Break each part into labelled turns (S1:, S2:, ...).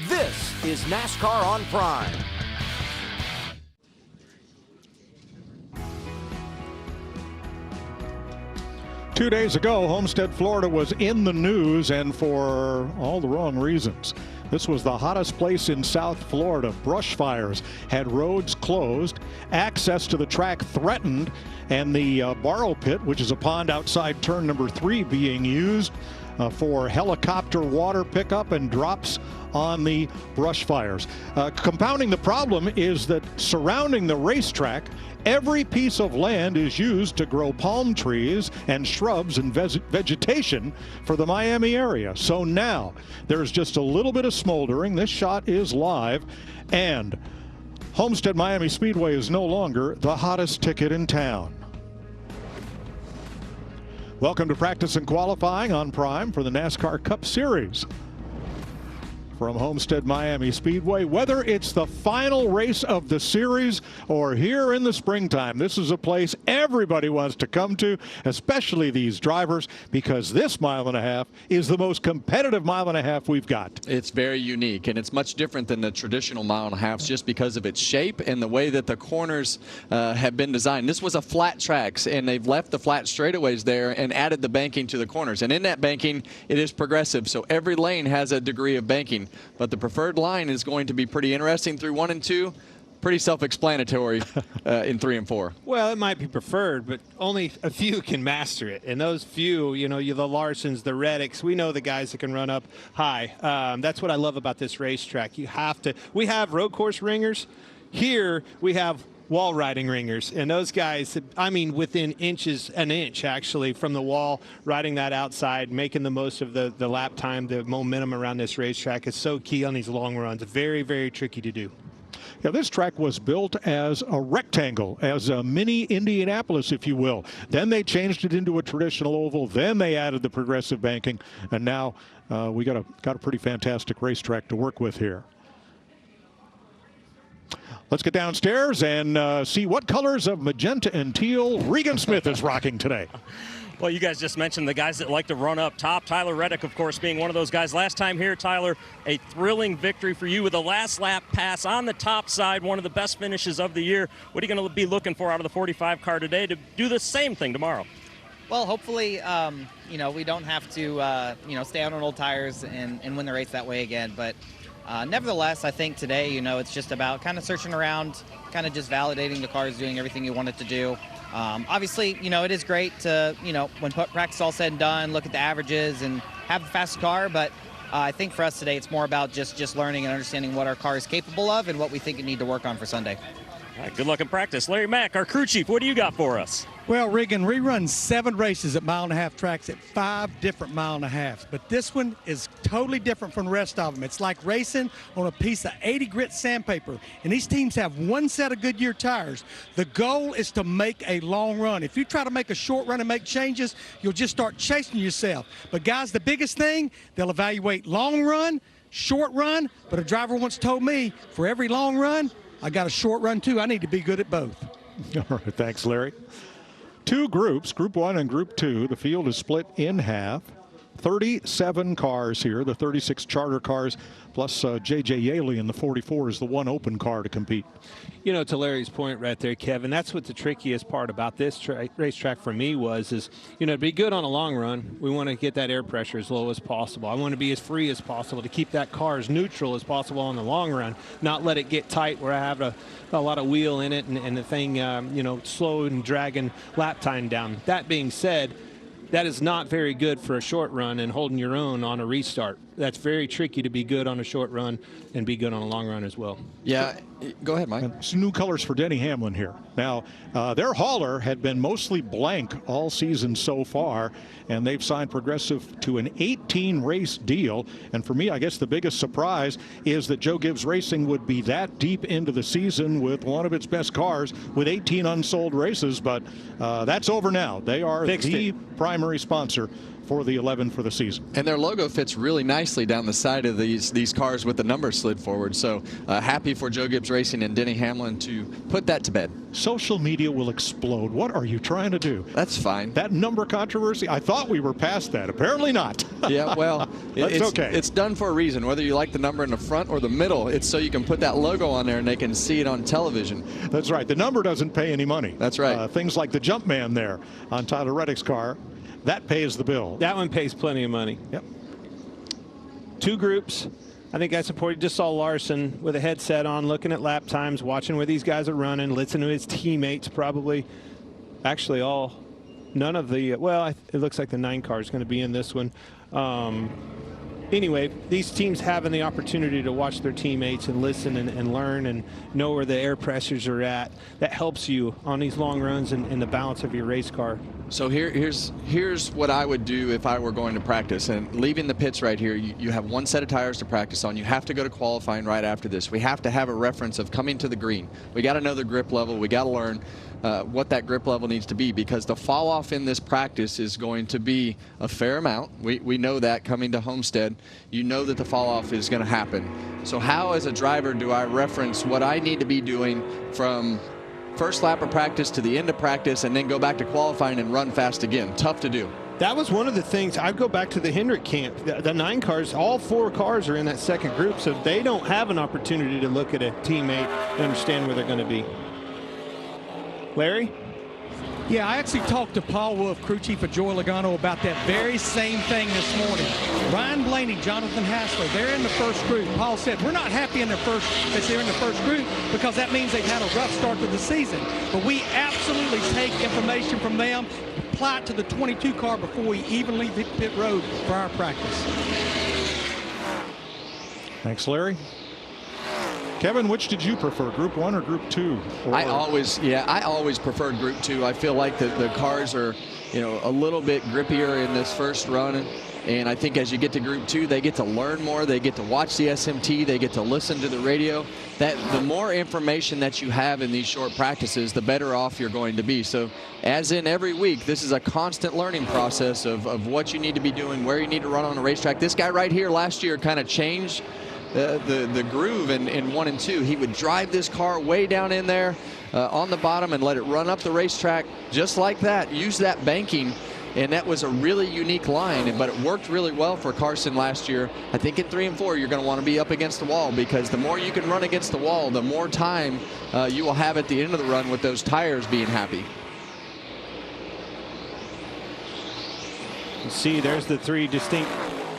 S1: This is NASCAR on Prime.
S2: Two days ago, Homestead, Florida was in the news, and for all the wrong reasons. This was the hottest place in South Florida. Brush fires had roads closed, access to the track threatened, and the borrow pit, which is a pond outside turn number 3, being used for helicopter water pickup and drops on the brush fires. Compounding the problem is that surrounding the racetrack, every piece of land is used to grow palm trees and shrubs and vegetation for the Miami area. So now there's just a little bit of smoldering. This shot is live, and Homestead Miami Speedway is no longer the hottest ticket in town. Welcome to practice and qualifying on Prime for the NASCAR Cup Series. From Homestead Miami Speedway, whether it's the final race of the series or here in the springtime, this is a place everybody wants to come to, especially these drivers, because this mile and a half is the most competitive mile and a half we've got.
S3: It's very unique, and it's much different than the traditional mile and a half just because of its shape and the way that the corners have been designed. This was a flat track, and they've left the flat straightaways there and added the banking to the corners. And in that banking, it is progressive, so every lane has a degree of banking. But the preferred line is going to be pretty interesting through 1 and 2. Pretty self-explanatory in 3 and 4.
S4: Well, it might be preferred, but only a few can master it. And those few, you know, the Larsons, the Reddicks, we know the guys that can run up high. That's what I love about this racetrack. You have to. We have road course ringers. Here we have wall riding ringers, and those guys, I mean, within an inch actually from the wall, riding that outside, making the most of the lap time, the momentum around this racetrack is so key on these long runs. Very, very tricky to do.
S2: Yeah, this track was built as a rectangle, as a mini Indianapolis, if you will. Then they changed it into a traditional oval. Then they added the progressive banking, and now we got a pretty fantastic racetrack to work with here. Let's get downstairs and see what colors of magenta and teal Regan Smith is rocking today.
S5: Well, you guys just mentioned the guys that like to run up top. Tyler Reddick, of course, being one of those guys. Last time here, Tyler, a thrilling victory for you with a last lap pass on the top side, one of the best finishes of the year. What are you going to be looking for out of the 45 car today to do the same thing tomorrow?
S6: Well, hopefully, you know, we don't have to, you know, stay out on old tires and win the race that way again. But nevertheless, I think today, you know, it's just about kind of searching around, kind of just validating the car is doing everything you want it to do. Obviously, you know, it is great to, you know, when practice is all said and done, look at the averages and have the fastest car. But I think for us today, it's more about just learning and understanding what our car is capable of and what we think it need to work on for Sunday.
S5: All right, good luck in practice. Larry Mack, our crew chief, what do you got for us?
S7: Well, Regan, we run 7 races at 1.5 mile tracks at 5 different 1.5 mile, but this one is totally different from the rest of them. It's like racing on a piece of 80 grit sandpaper, and these teams have one set of Goodyear tires. The goal is to make a long run. If you try to make a short run and make changes, you'll just start chasing yourself. But guys, the biggest thing, they'll evaluate long run, short run, but a driver once told me, for every long run, I got a short run too. I need to be good at both.
S2: All right, thanks, Larry. 2 groups, Group 1 and Group 2. The field is split in half. 37 cars here, the 36 charter cars, plus J.J. Yaley in the 44 is the one open car to compete.
S4: You know, to Larry's point right there, Kevin, that's what the trickiest part about this racetrack for me is, you know, to be good on a long run, we want to get that air pressure as low as possible. I want to be as free as possible to keep that car as neutral as possible on the long run, not let it get tight where I have a lot of wheel in it and the thing, you know, slow and dragging lap time down. That being said, that is not very good for a short run and holding your own on a restart. That's very tricky to be good on a short run and be good on a long run as well.
S3: Yeah, go ahead, Mike.
S2: Some new colors for Denny Hamlin here. Now, their hauler had been mostly blank all season so far, and they've signed Progressive to an 18-race deal. And for me, I guess the biggest surprise is that Joe Gibbs Racing would be that deep into the season with one of its best cars with 18 unsold races. But that's over now. They are the primary sponsor for the 11 for the season.
S3: And their logo fits really nicely down the side of these cars with the numbers slid forward. So happy for Joe Gibbs Racing and Denny Hamlin to put that to bed.
S2: Social media will explode. What are you trying to do?
S3: That's fine.
S2: That number controversy, I thought we were past that. Apparently not.
S3: Yeah, well,
S2: it's okay.
S3: It's done for a reason. Whether you like the number in the front or the middle, it's so you can put that logo on there and they can see it on television.
S2: That's right. The number doesn't pay any money.
S3: That's right.
S2: Things like the Jumpman there on Tyler Reddick's car, that pays the bill.
S4: That one pays plenty of money.
S2: Yep.
S4: 2 groups. I think that's important. Just saw Larson with a headset on, looking at lap times, watching where these guys are running, listening to his teammates. Probably, actually, none of the. Well, it looks like the 9 car is going to be in this one. Anyway, these teams having the opportunity to watch their teammates and listen and learn and know where the air pressures are at, that helps you on these long runs and the balance of your race car.
S3: So here's what I would do if I were going to practice. And leaving the pits right here, you have one set of tires to practice on. You have to go to qualifying right after this. We have to have a reference of coming to the green. We got to know the grip level. We got to learn what that grip level needs to be, because the fall off in this practice is going to be a fair amount. We know that coming to Homestead. You know that the fall off is going to happen. So how, as a driver, do I reference what I need to be doing from first lap of practice to the end of practice and then go back to qualifying and run fast again? Tough to do.
S4: That was one of the things. I go back to the Hendrick camp. The 9 cars, all 4 cars are in that second group, so they don't have an opportunity to look at a teammate and understand where they're going to be. Larry?
S7: Yeah, I actually talked to Paul Wolf, crew chief of Joey Logano, about that very same thing this morning. Ryan Blaney, Jonathan Hassler, they're in the first group. Paul said, we're not happy they're in the first group because that means they've had a rough start to the season. But we absolutely take information from them, apply it to the 22 car before we even leave pit road for our practice.
S2: Thanks, Larry. Kevin, which did you prefer, Group 1 or Group 2?
S3: I always preferred Group 2. I feel like the cars are, a little bit grippier in this first run. And I think as you get to Group 2, they get to learn more. They get to watch the SMT. They get to listen to the radio. The more information that you have in these short practices, the better off you're going to be. So as in every week, this is a constant learning process of what you need to be doing, where you need to run on a racetrack. This guy right here last year kind of changed the groove in 1 and 2. He would drive this car way down in there on the bottom and let it run up the racetrack just like that. Use that banking, and that was a really unique line, but it worked really well for Carson last year. I think in 3 and 4 you're going to want to be up against the wall, because the more you can run against the wall, the more time you will have at the end of the run with those tires being happy.
S4: See, there's the 3 distinct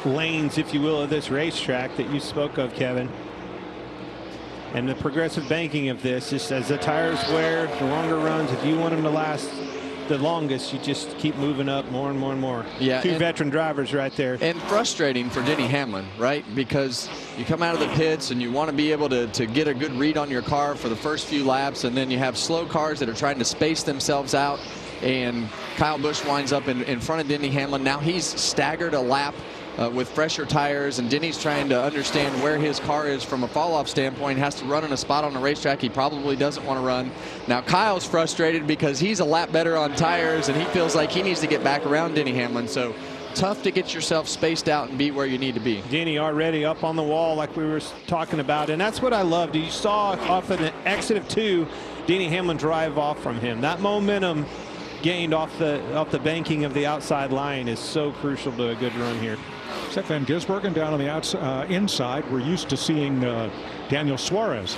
S4: lanes, if you will, of this racetrack that you spoke of, Kevin. And the progressive banking of this, just as the tires wear, the longer runs, if you want them to last the longest, you just keep moving up more and more and more.
S3: Yeah,
S4: two veteran drivers right there.
S3: And frustrating for Denny Hamlin, right? Because you come out of the pits and you want to be able to get a good read on your car for the first few laps, and then you have slow cars that are trying to space themselves out, and Kyle Busch winds up in front of Denny Hamlin. Now he's staggered a lap with fresher tires, and Denny's trying to understand where his car is from a fall-off standpoint. Has to run in a spot on the racetrack he probably doesn't want to run. Now Kyle's frustrated because he's a lap better on tires, and he feels like he needs to get back around Denny Hamlin. So tough to get yourself spaced out and be where you need to be.
S4: Denny already up on the wall like we were talking about, and that's what I loved. You saw off of the exit of 2, Denny Hamlin drive off from him. That momentum gained off the banking of the outside line is so crucial to a good run here.
S2: Seth Van Gisbergen down on the outside, inside. We're used to seeing Daniel Suarez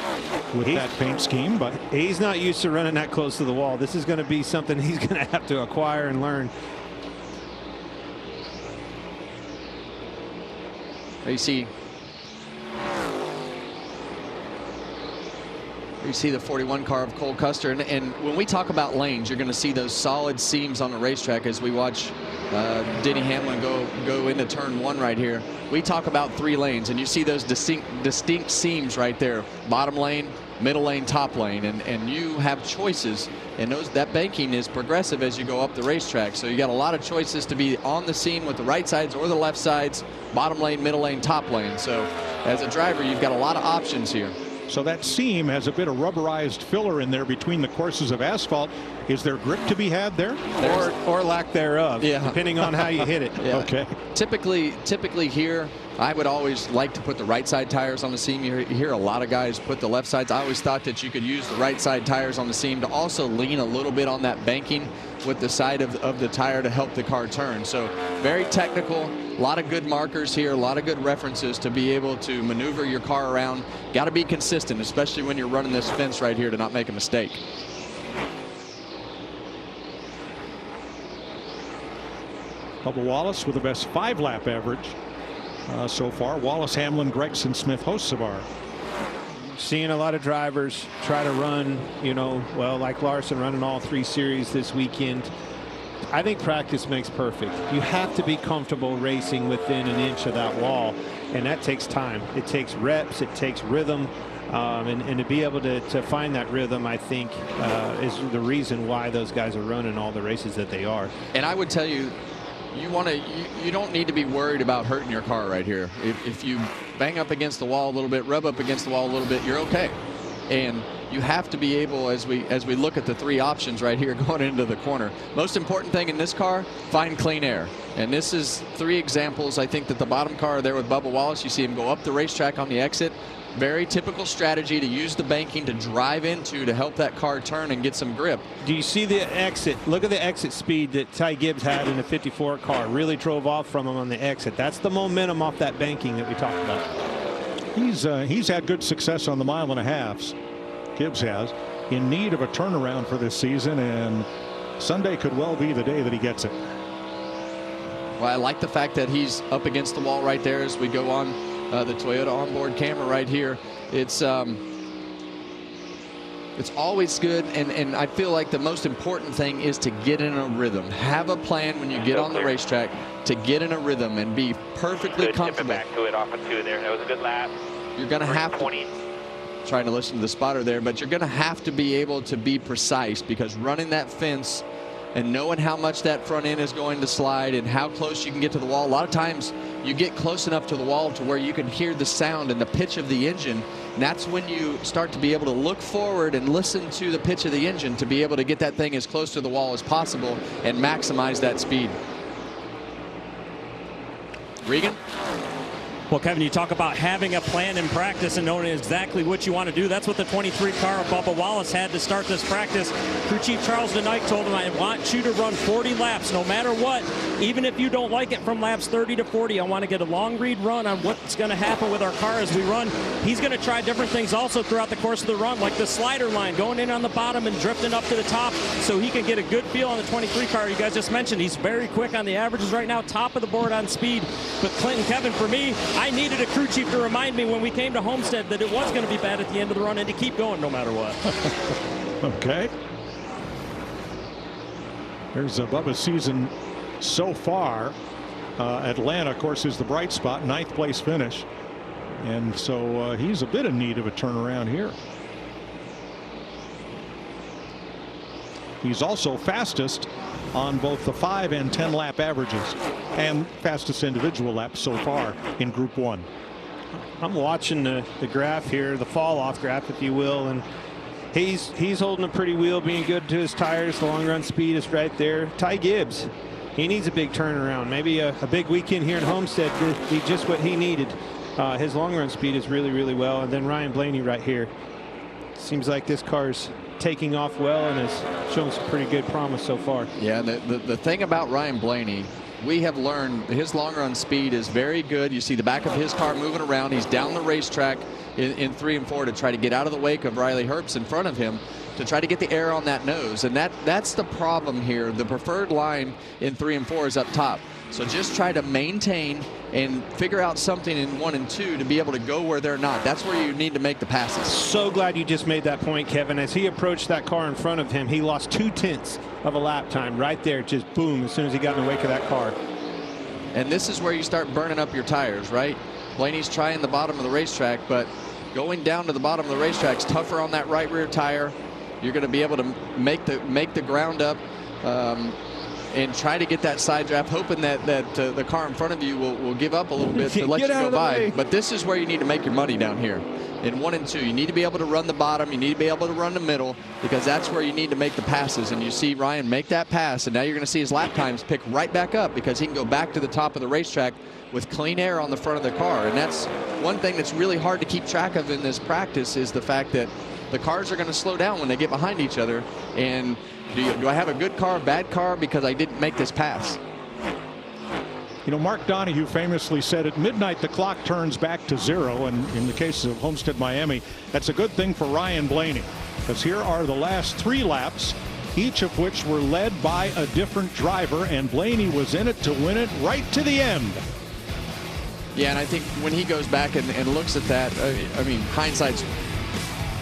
S2: with that paint scheme, but
S4: he's not used to running that close to the wall. This is going to be something he's going to have to acquire and learn.
S3: You see the 41 car of Cole Custer, and when we talk about lanes, you're going to see those solid seams on the racetrack as we watch Denny Hamlin go into turn 1 right here. We talk about 3 lanes, and you see those distinct seams right there: bottom lane, middle lane, top lane, and you have choices, and that banking is progressive as you go up the racetrack. So you got a lot of choices to be on the seam with the right sides or the left sides, bottom lane, middle lane, top lane. So as a driver, you've got a lot of options here.
S2: So that seam has a bit of rubberized filler in there between the courses of asphalt. Is there grip to be had there?
S4: Or lack thereof, depending on how you hit it.
S3: Yeah.
S2: Okay.
S3: Typically here, I would always like to put the right side tires on the seam. You hear a lot of guys put the left sides. I always thought that you could use the right side tires on the seam to also lean a little bit on that banking with the side of the tire to help the car turn. So very technical, a lot of good markers here, a lot of good references to be able to maneuver your car around. Got to be consistent, especially when you're running this fence right here, to not make a mistake.
S2: Bubba Wallace with the best 5-lap average so far. Wallace, Hamlin, Gregson, Smith, Hocevar.
S4: Seeing a lot of drivers try to run, well, like Larson running all 3 series this weekend. I think practice makes perfect. You have to be comfortable racing within an inch of that wall, and that takes time. It takes reps, it takes rhythm, and to be able to find that rhythm, I think, is the reason why those guys are running all the races that they are.
S3: And I would tell you, you don't need to be worried about hurting your car right here. If you bang up against the wall a little bit, rub up against the wall a little bit, you're okay. And you have to be able, as we look at the 3 options right here going into the corner, most important thing in this car, find clean air. And this is 3 examples. I think that the bottom car there with Bubba Wallace, you see him go up the racetrack on the exit. Very typical strategy to use the banking to drive into to help that car turn and get some grip.
S4: Do you see the exit? Look at the exit speed that Ty Gibbs had in the 54 car. Really drove off from him on the exit. That's the momentum off that banking that we talked about.
S2: He's had good success on the 1.5 miles. Gibbs has. In need of a turnaround for this season, and Sunday could well be the day that he gets it.
S3: Well, I like the fact that he's up against the wall right there as we go on the Toyota onboard camera right here. It's always good, and I feel like the most important thing is to get in a rhythm. Have a plan when you get on the racetrack to get in a rhythm and be perfectly comfortable.
S8: Back to it off of 2 there. That was a good lap.
S3: You're going to have to, trying to listen to the spotter there, but you're going to have to be able to be precise, because running that fence and knowing how much that front end is going to slide and how close you can get to the wall. A lot of times you get close enough to the wall to where you can hear the sound and the pitch of the engine. And that's when you start to be able to look forward and listen to the pitch of the engine to be able to get that thing as close to the wall as possible and maximize that speed. Regan?
S5: Well, Kevin, you talk about having a plan in practice and knowing exactly what you want to do. That's what the 23 car of Bubba Wallace had to start this practice. Crew Chief Charles DeKnight told him, I want you to run 40 laps no matter what. Even if you don't like it from laps 30 to 40, I want to get a long read run on what's going to happen with our car as we run. He's going to try different things also throughout the course of the run, like the slider line, going in on the bottom and drifting up to the top so he can get a good feel on the 23 car. You guys just mentioned he's very quick on the averages right now, top of the board on speed. But Clinton, Kevin, for me, I needed a crew chief to remind me when we came to Homestead that it was going to be bad at the end of the run and to keep going no matter what.
S2: Okay. There's Bubba's season so far. Atlanta, of course, is the bright spot, 9th place finish. And so he's a bit in need of a turnaround here. He's also fastest on both the 5 and 10 lap averages, and fastest individual laps so far in Group 1.
S4: I'm watching the graph here, the fall off graph, if you will, and he's holding a pretty wheel, being good to his tires. The long run speed is right there. Ty Gibbs, he needs a big turnaround. Maybe a big weekend here in Homestead could be just what he needed. His long run speed is really, really well. And then Ryan Blaney right here. Seems like this car's taking off well and has shown some pretty good promise so far.
S3: Yeah, the thing about Ryan Blaney, we have learned his long run speed is very good. You see the back of his car moving around. He's down the racetrack in 3 and 4 to try to get out of the wake of Riley Herbst in front of him, to try to get the air on that nose. And that's the problem here. The preferred line in 3 and 4 is up top. So just try to maintain and figure out something in 1 and 2 to be able to go where they're not. That's where you need to make the passes.
S4: So glad you just made that point, Kevin. As he approached that car in front of him, he lost 0.2 of a lap time right there. Just boom, as soon as he got in the wake of that car.
S3: And this is where you start burning up your tires, right? Blaney's trying the bottom of the racetrack, but going down to the bottom of the racetrack is tougher on that right rear tire. You're going to be able to make the ground up and try to get that side draft, hoping that the car in front of you will give up a little bit to let you go by. But this is where you need to make your money down here. In 1 and 2, you need to be able to run the bottom. You need to be able to run the middle, because that's where you need to make the passes. And you see Ryan make that pass, and now you're going to see his lap times pick right back up, because he can go back to the top of the racetrack with clean air on the front of the car. And that's one thing that's really hard to keep track of in this practice, is the fact that the cars are going to slow down when they get behind each other. And do I have a good car, bad car, because I didn't make this pass?
S2: You know, Mark Donahue famously said at midnight the clock turns back to 0, and in the case of Homestead Miami, that's a good thing for Ryan Blaney, because here are the last 3 laps, each of which were led by a different driver, and Blaney was in it to win it right to the end.
S3: Yeah, and I think when he goes back and looks at that, I mean, hindsight's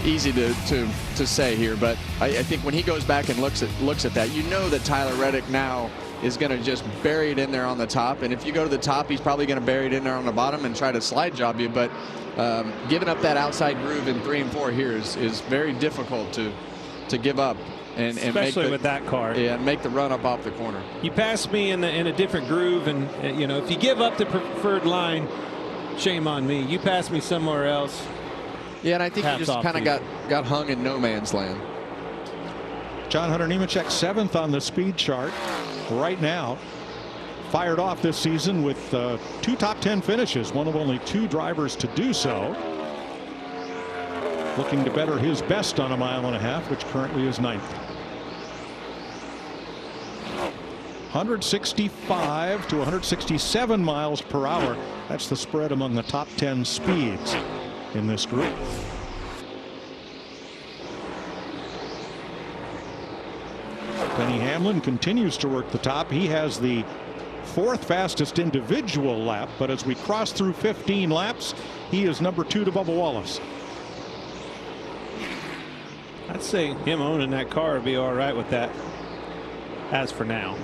S3: easy to say here, but I think when he goes back and looks at that, you know that Tyler Reddick now is going to just bury it in there on the top. And if you go to the top, he's probably going to bury it in there on the bottom and try to slide job you. But giving up that outside groove in 3 and 4 here is very difficult to give up. And
S4: especially with that car.
S3: Yeah, and make the run up off the corner.
S4: You passed me in a different groove, and you know, if you give up the preferred line, shame on me. You passed me somewhere else.
S3: Yeah, and I think you just kind of got hung in no man's land.
S2: John Hunter Nemechek 7th on the speed chart right now. Fired off this season with 2 top 10 finishes, one of only 2 drivers to do so. Looking to better his best on a 1.5 miles, which currently is 9th. 165 to 167 miles per hour. That's the spread among the top 10 speeds in this group. Denny Hamlin continues to work the top. He has the 4th fastest individual lap, but as we cross through 15 laps, he is number 2 to Bubba Wallace.
S4: I'd say him owning that car would be all right with that, as for now.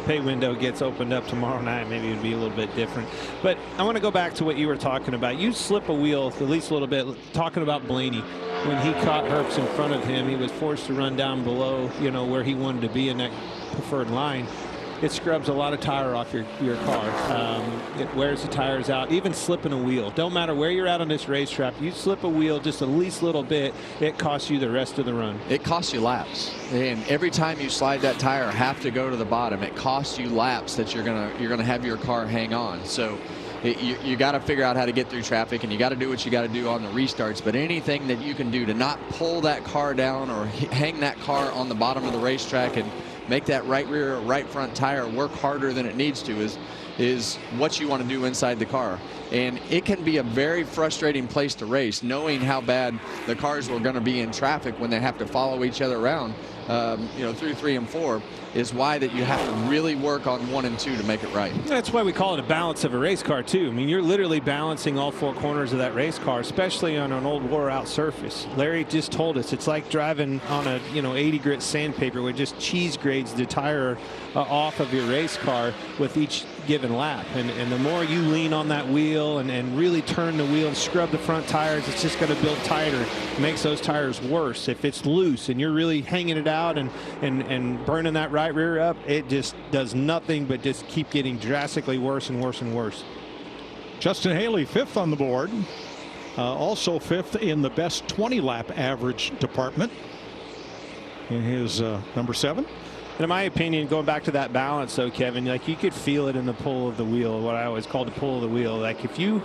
S4: Pay window gets opened up tomorrow night, maybe it would be a little bit different. But I want to go back to what you were talking about. You slip a wheel at least a little bit, talking about Blaney. When he caught Herbst in front of him, he was forced to run down below, you know, where he wanted to be in that preferred line. It scrubs a lot of tire off your car. It wears the tires out. Even slipping a wheel, don't matter where you're at on this racetrack, you slip a wheel just the least little bit, it costs you the rest of the run.
S3: It costs you laps, and every time you slide that tire or have to go to the bottom, it costs you laps that you're gonna have your car hang on. So you got to figure out how to get through traffic, and you got to do what you got to do on the restarts. But anything that you can do to not pull that car down or hang that car on the bottom of the racetrack and make that right rear or right front tire work harder than it needs to is what you want to do inside the car. And it can be a very frustrating place to race, knowing how bad the cars were going to be in traffic when they have to follow each other around. through 3 and 4 is why that you have to really work on 1 and 2 to make it right.
S4: That's why we call it a balance of a race car too. I mean, you're literally balancing all 4 corners of that race car, especially on an old wore out surface. Larry just told us it's like driving on a 80 grit sandpaper where just cheese grades the tire off of your race car with each given lap. And the more you lean on that wheel and really turn the wheel and scrub the front tires, it's just going to build tighter. It makes those tires worse. If it's loose and you're really hanging it out and burning that right rear up, it just does nothing but just keep getting drastically worse and worse and worse.
S2: Justin Haley 5th on the board. Also 5th in the best 20 lap average department in his number 7.
S4: And in my opinion, going back to that balance though, Kevin, like you could feel it in the pull of the wheel, what I always call the pull of the wheel. Like if you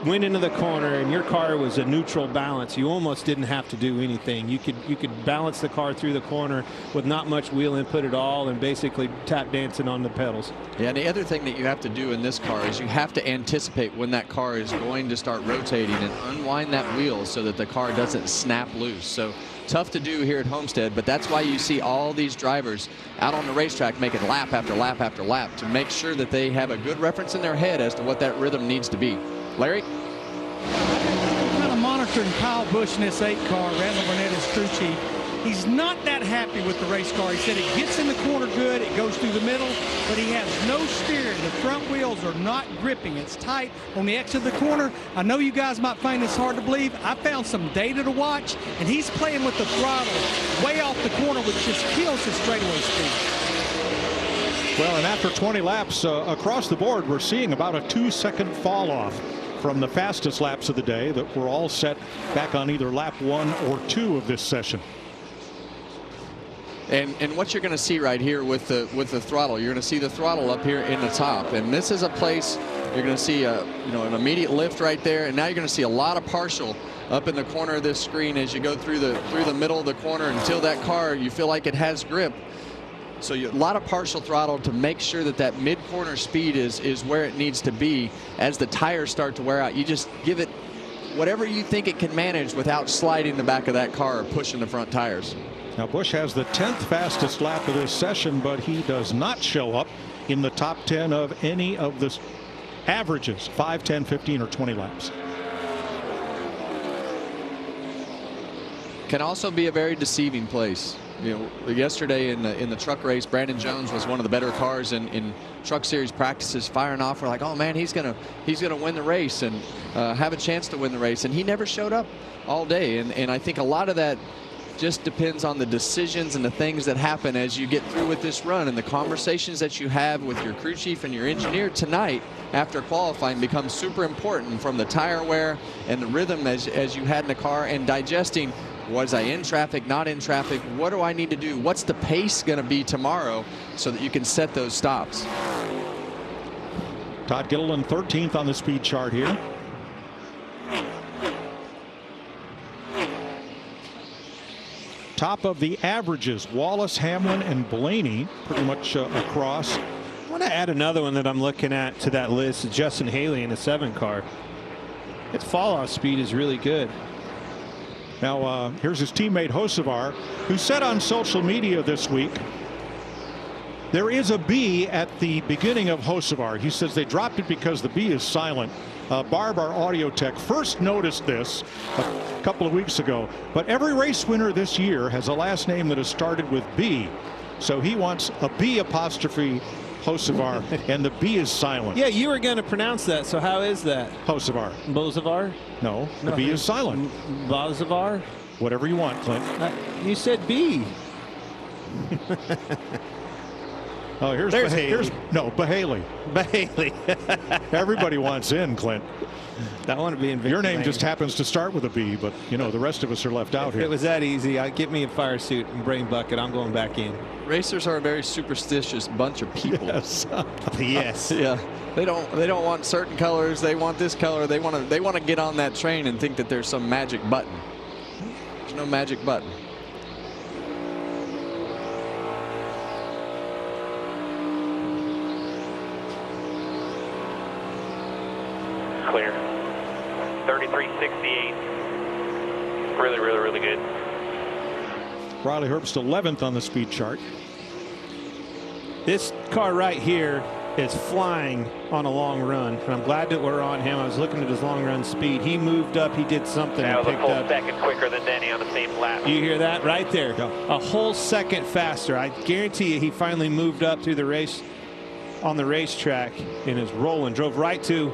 S4: went into the corner and your car was a neutral balance, you almost didn't have to do anything. You could balance the car through the corner with not much wheel input at all and basically tap dancing on the pedals.
S3: Yeah, and the other thing that you have to do in this car is you have to anticipate when that car is going to start rotating and unwind that wheel so that the car doesn't snap loose. So tough to do here at Homestead, but that's why you see all these drivers out on the racetrack making lap after lap after lap to make sure that they have a good reference in their head as to what that rhythm needs to be. Larry?
S7: Kind of monitoring Kyle Busch in this 8 car, Randall Burnett's crew chief. He's not that happy with the race car. He said it gets in the corner good, it goes through the middle, but he has no steering. The front wheels are not gripping. It's tight on the exit of the corner. I know you guys might find this hard to believe. I found some data to watch, and he's playing with the throttle way off the corner, which just kills his straightaway speed.
S2: Well, and after 20 laps across the board, we're seeing about a 2-second fall off from the fastest laps of the day that were all set back on either lap 1 or 2 of this session.
S3: And what you're going to see right here with the throttle, you're going to see the throttle up here in the top, and this is a place you're going to see an immediate lift right there, and now you're going to see a lot of partial up in the corner of this screen as you go through the middle of the corner until that car you feel like it has grip. So a lot of partial throttle to make sure that that mid-corner speed is where it needs to be. As the tires start to wear out, you just give it whatever you think it can manage without sliding the back of that car or pushing the front tires.
S2: Now Busch has the 10th fastest lap of this session, but he does not show up in the top 10 of any of the averages, 5, 10, 15, or 20 laps.
S3: Can also be a very deceiving place. Yesterday in the truck race, Brandon Jones was one of the better cars in truck series practices, firing off. We're like, oh man, he's gonna win the race and have a chance to win the race, and he never showed up all day. And I think a lot of that just depends on the decisions and the things that happen as you get through with this run, and the conversations that you have with your crew chief and your engineer tonight after qualifying becomes super important, from the tire wear and the rhythm as you had in the car, and digesting, was I in traffic, not in traffic, what do I need to do, what's the pace going to be tomorrow, so that you can set those stops.
S2: Todd Gilliland 13th on the speed chart here. Top of the averages, Wallace, Hamlin, and Blaney pretty much across.
S4: I want to add another one that I'm looking at to that list, Justin Haley in a 7 car. Its fall off speed is really good.
S2: Now here's his teammate Hocevar, who said on social media this week there is a B at the beginning of Hocevar. He says they dropped it because the B is silent. Barb, our audio tech, first noticed this a couple of weeks ago, but every race winner this year has a last name that has started with B, so he wants a B apostrophe Hocevar, and the B is silent.
S4: Yeah, you were going to pronounce that, so how is that?
S2: Hocevar.
S4: Bozavar?
S2: No, the B is silent.
S4: Bozavar?
S2: Whatever you want, Clint.
S4: You said B.
S2: Oh, here's Bahaley.
S4: Bahaley.
S2: Everybody wants in, Clint.
S4: I want to be in.
S2: Your name just happens to start with a B, but the rest of us are left out here.
S4: If it was that easy, get me a fire suit and brain bucket. I'm going back in.
S3: Racers are a very superstitious bunch of people.
S2: Yes.
S4: Yes.
S3: Yeah. They don't want certain colors. They want this color. They want to get on that train and think that there's some magic button. There's no magic button.
S8: Clear. 33.68. Really, really, really good.
S2: Riley Herbst 11th on the speed chart.
S4: This car right here is flying on a long run, and I'm glad that we're on him. I was looking at his long run speed. He moved up. He did something.
S8: That was a
S4: picked
S8: full
S4: up.
S8: second quicker than Denny on the same lap.
S4: You hear that right there?
S2: Yeah.
S4: A whole second faster. I guarantee you he finally moved up through the race on the racetrack and is rolling. Drove right to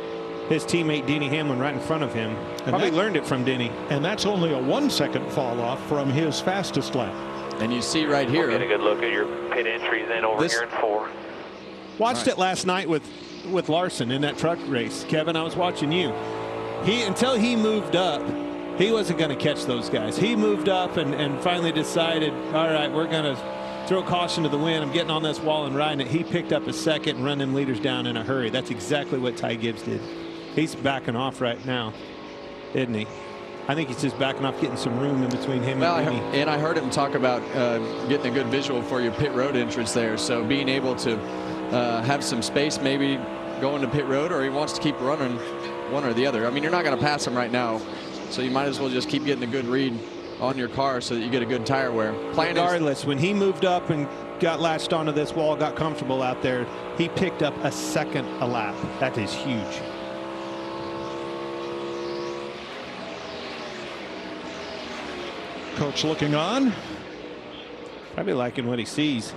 S4: his teammate Denny Hamlin right in front of him. Probably learned it from Denny.
S2: And that's only a 1 second fall off from his fastest lap.
S3: And you see right here.
S8: We'll get a good look at your pit entries then over here in 4.
S4: Watched it last night with Larson in that truck race. Kevin, I was watching you. Until he moved up, he wasn't going to catch those guys. He moved up and finally decided, all right, we're going to throw caution to the wind. I'm getting on this wall and riding it. He picked up a second and run them leaders down in a hurry. That's exactly what Ty Gibbs did. He's backing off right now, isn't he? I think he's just backing off, getting some room in between him and Denny.
S3: And I heard him talk about getting a good visual for your pit road entrance there. So being able to have some space, maybe going to pit road, or he wants to keep running one or the other. I mean, you're not going to pass him right now, so you might as well just keep getting a good read on your car so that you get a good tire wear.
S4: Regardless, when he moved up and got latched onto this wall, got comfortable out there, he picked up a second a lap. That is huge.
S2: Coach looking on.
S4: Probably liking what he sees.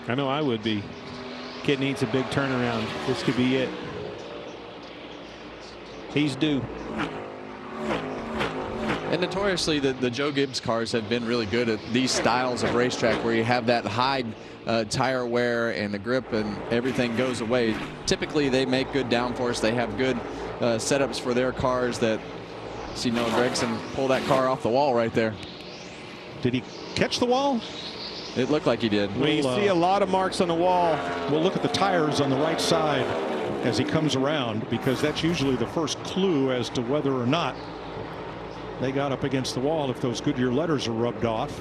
S4: I know I would be. Kid needs a big turnaround. This could be it. He's due.
S3: And notoriously, the Joe Gibbs cars have been really good at these styles of racetrack where you have that high tire wear and the grip and everything goes away. Typically, they make good downforce. They have good setups for their cars that see Noah Gragson pull that car off the wall right there.
S2: Did he catch the wall?
S3: It looked like he did.
S4: We see a lot of marks on the wall.
S2: We'll look at the tires on the right side as he comes around, because that's usually the first clue as to whether or not they got up against the wall, if those Goodyear letters are rubbed off.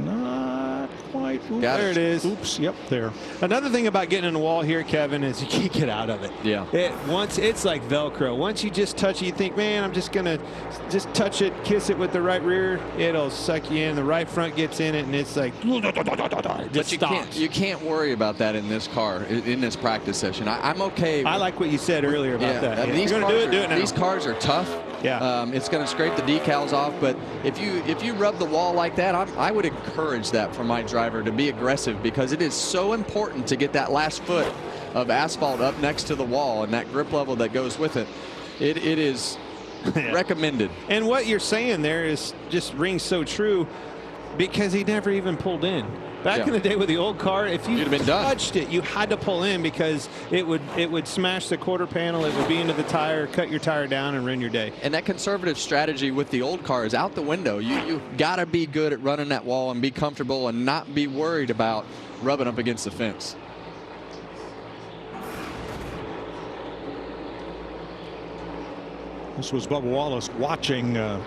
S2: Not quite. Oops,
S4: there it is.
S2: Oops, yep, there.
S4: Another thing about getting in the wall here, Kevin, is you can't get out of it.
S3: Yeah.
S4: It's like Velcro. Once you just touch it, you think, man, I'm just gonna just touch it, kiss it with the right rear. It'll suck you in. The right front gets in it, and it's like,
S3: but you can't worry about that in this car, in this practice session. I'm okay.
S4: I like what you said earlier about that. Yeah.
S3: These
S4: You're gonna do it now.
S3: These cars are tough.
S4: Yeah.
S3: It's going to scrape the decals off, but if you rub the wall like that, I would encourage that for my driver to be aggressive, because it is so important to get that last foot of asphalt up next to the wall and that grip level that goes with it. It is recommended.
S4: And what you're saying there is just rings so true, because he never even pulled in. Back in the day with the old car, if you touched it, you had to pull in, because it would smash the quarter panel. It would be into the tire, cut your tire down, and ruin your day.
S3: And that conservative strategy with the old car is out the window. You got to be good at running that wall and be comfortable and not be worried about rubbing up against the fence.
S2: This was Bubba Wallace watching Noah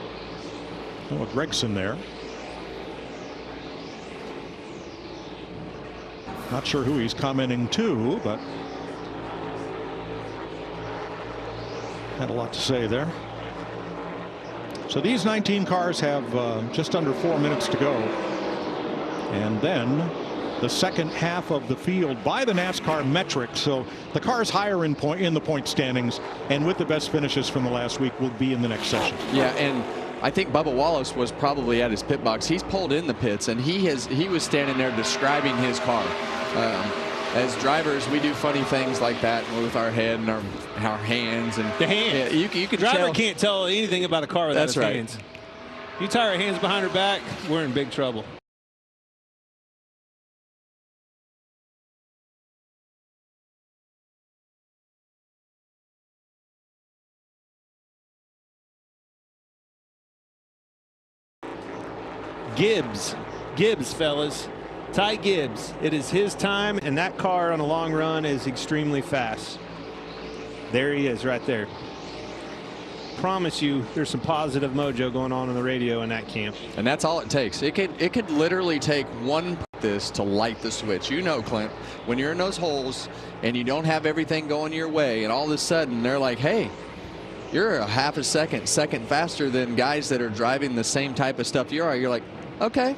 S2: Gragson there. Not sure who he's commenting to, but had a lot to say there. So these 19 cars have just under 4 minutes to go. And then the second half of the field by the NASCAR metrics. So the cars higher in the point standings and with the best finishes from the last week will be in the next session.
S3: Yeah, and I think Bubba Wallace was probably at his pit box. He's pulled in the pits, and he was standing there describing his car. As drivers, we do funny things like that with our head and our hands. And
S4: the hands.
S3: Yeah, you can
S4: driver can't tell anything about a car without his hands. You tie our hands behind our back, we're in big trouble. Gibbs, fellas. Ty Gibbs. It is his time, and that car on a long run is extremely fast. There he is right there. Promise you there's some positive mojo going on the radio in that camp.
S3: And that's all it takes. It could literally take one this to light the switch. You know, Clint, when you're in those holes and you don't have everything going your way, and all of a sudden they're like, hey, you're a half a second faster than guys that are driving the same type of stuff you are. You're like, okay,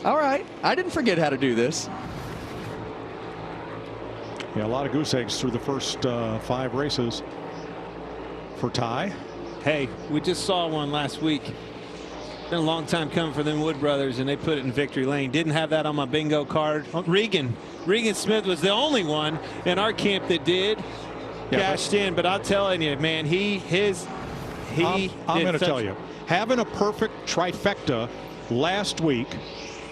S3: all right, I didn't forget how to do this.
S2: Yeah, a lot of goose eggs through the first 5 races for Ty.
S4: Hey, we just saw one last week. Been a long time coming for them Wood brothers, and they put it in victory lane. Didn't have that on my bingo card. Regan Smith was the only one in our camp that did. Cashed in, but I'm telling you, man, I'm going to tell you, having a perfect trifecta last week,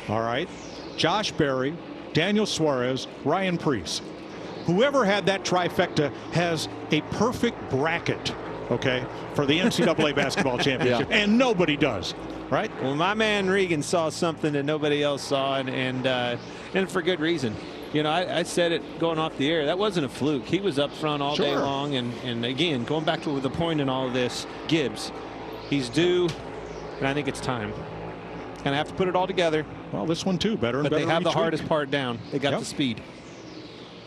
S4: all right, Josh Berry, Daniel Suarez, Ryan Preece. Whoever had that trifecta has a perfect bracket, okay, for the NCAA basketball championship, and nobody does, right? Well, my man Regan saw something that nobody else saw, and for good reason. You know, I said it going off the air. That wasn't a fluke. He was up front all day long. And again, going back to the point in all of this, Gibbs, he's due, and I think it's time. Gonna have to put it all together.
S2: Well, this one too, better and better.
S4: But they have the hardest part down. They got the speed.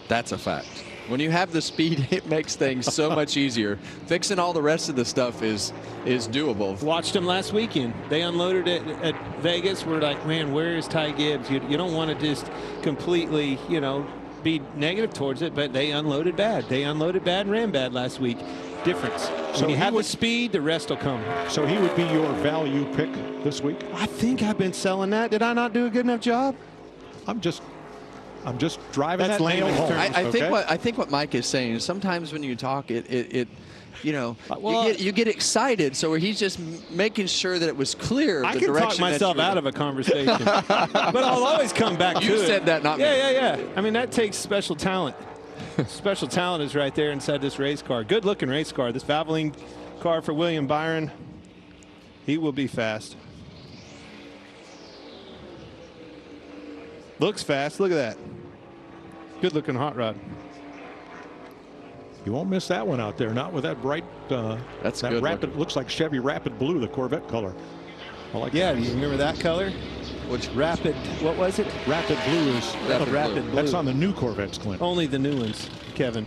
S3: That's a fact. When you have the speed, it makes things so much easier. Fixing all the rest of the stuff is doable.
S4: Watched them last weekend. They unloaded it at Vegas. We're like, man, where is Ty Gibbs? You don't want to just completely, you know, be negative towards it, but they unloaded bad. They unloaded bad and ran bad last week. Difference. So when you have the speed, the rest will come.
S2: So he would be your value pick this week?
S4: I think I've been selling that. Did I not do a good enough job?
S2: I'm just driving
S4: That's
S2: that nail home.
S3: I think what Mike is saying is sometimes when you talk, you know, you get excited. So he's just making sure that it was clear.
S4: I can talk myself out of a conversation, but I'll always come back to it.
S3: You said that, not me.
S4: Yeah. I mean, that takes special talent. Special talent is right there inside this race car. Good looking race car. This Valvoline car for William Byron. He will be fast. Looks fast. Look at that. Good looking hot rod.
S2: You won't miss that one out there. Not with that bright.
S3: That's
S2: that
S3: good
S2: rapid.
S3: looking.
S2: Looks like Chevy Rapid Blue, the Corvette color. I like
S4: Yeah,
S2: that.
S4: you remember that color?
S3: Which
S4: Rapid. What was it?
S2: Rapid Blue is
S3: Rapid Blue.
S2: That's on the new Corvettes, Clint.
S4: Only the new ones, Kevin.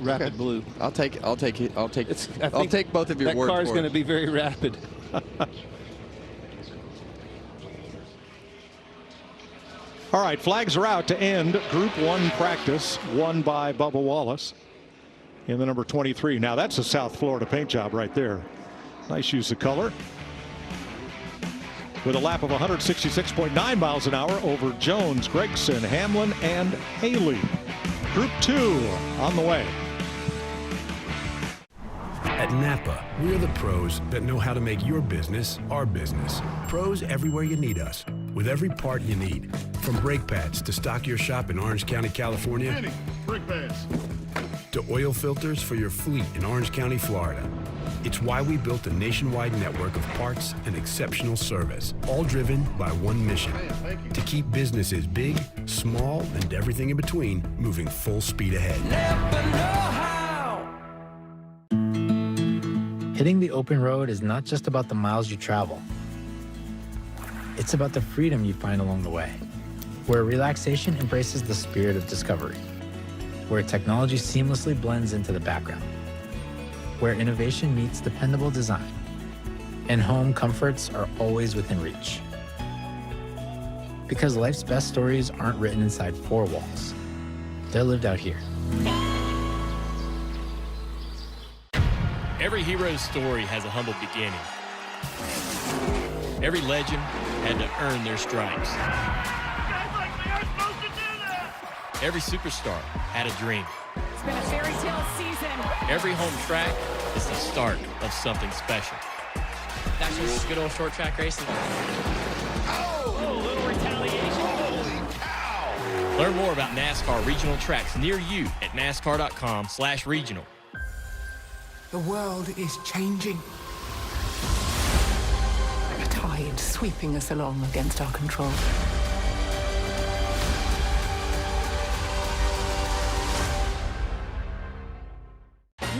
S4: Rapid Blue.
S3: I'll take it. I'll take both of your
S4: that
S3: word
S4: car's
S3: for
S4: going
S3: it.
S4: to be very rapid.
S2: All right, flags are out to end Group 1 practice, won by Bubba Wallace in the number 23. Now that's a South Florida paint job right there. Nice use of color. With a lap of 166.9 miles an hour over Jones, Gregson, Hamlin, and Haley. Group 2 on the way.
S9: At Napa, we're the pros that know how to make your business our business. Pros everywhere you need us, with every part you need. From brake pads to stock your shop in Orange County, California,
S10: brake pads,
S9: to oil filters for your fleet in Orange County, Florida. It's why we built a nationwide network of parts and exceptional service, all driven by one mission: to keep businesses big, small, and everything in between moving full speed ahead.
S11: Hitting the open road is not just about the miles you travel. It's about the freedom you find along the way, where relaxation embraces the spirit of discovery, where technology seamlessly blends into the background, where innovation meets dependable design, and home comforts are always within reach. Because life's best stories aren't written inside 4 walls. They're lived out here.
S12: Every hero's story has a humble beginning. Every legend had to earn their stripes. Every superstar had a dream.
S13: It's been a fairy tale season.
S12: Every home track is the start of something special.
S14: That's just good old short track racing.
S13: Oh, little retaliation.
S10: Holy cow!
S12: Learn more about NASCAR regional tracks near you at NASCAR.com/regional.
S15: The world is changing. A tide sweeping us along against our control.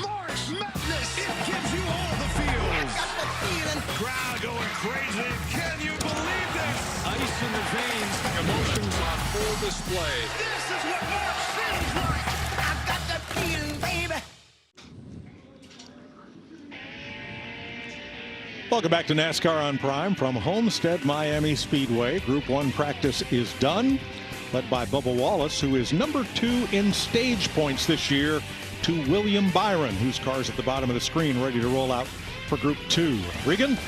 S10: March Madness! It gives you all the feels.
S16: I got the feeling.
S10: Crowd going crazy. Can you believe this?
S17: Ice in the veins. Emotions on full display.
S10: This is what March seems like.
S16: I got the feeling, baby.
S2: Welcome back to NASCAR on Prime from Homestead Miami Speedway. Group 1 practice is done, led by Bubba Wallace, who is number 2 in stage points this year, to William Byron, whose car's at the bottom of the screen, ready to roll out for Group 2. Regan?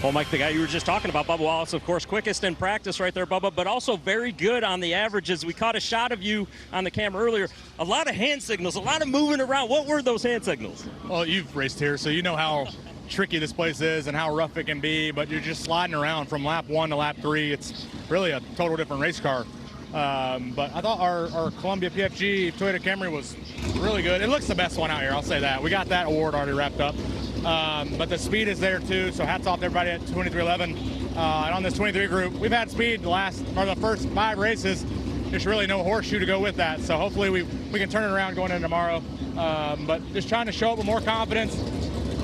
S5: Well, Mike, the guy you were just talking about, Bubba Wallace, of course, quickest in practice right there, Bubba, but also very good on the averages. We caught a shot of you on the camera earlier. A lot of hand signals, a lot of moving around. What were those hand signals?
S16: Well, you've raced here, so you know how tricky this place is and how rough it can be, but you're just sliding around from lap 1 to lap 3. It's really a total different race car. But I thought our Columbia PFG Toyota Camry was really good. It looks the best one out here, I'll say that. We got that award already wrapped up. But the speed is there too, so hats off to everybody at 2311. And on this 23 group, we've had speed the first 5 races. There's really no horseshoe to go with that, so hopefully we can turn it around going into tomorrow. But just trying to show up with more confidence,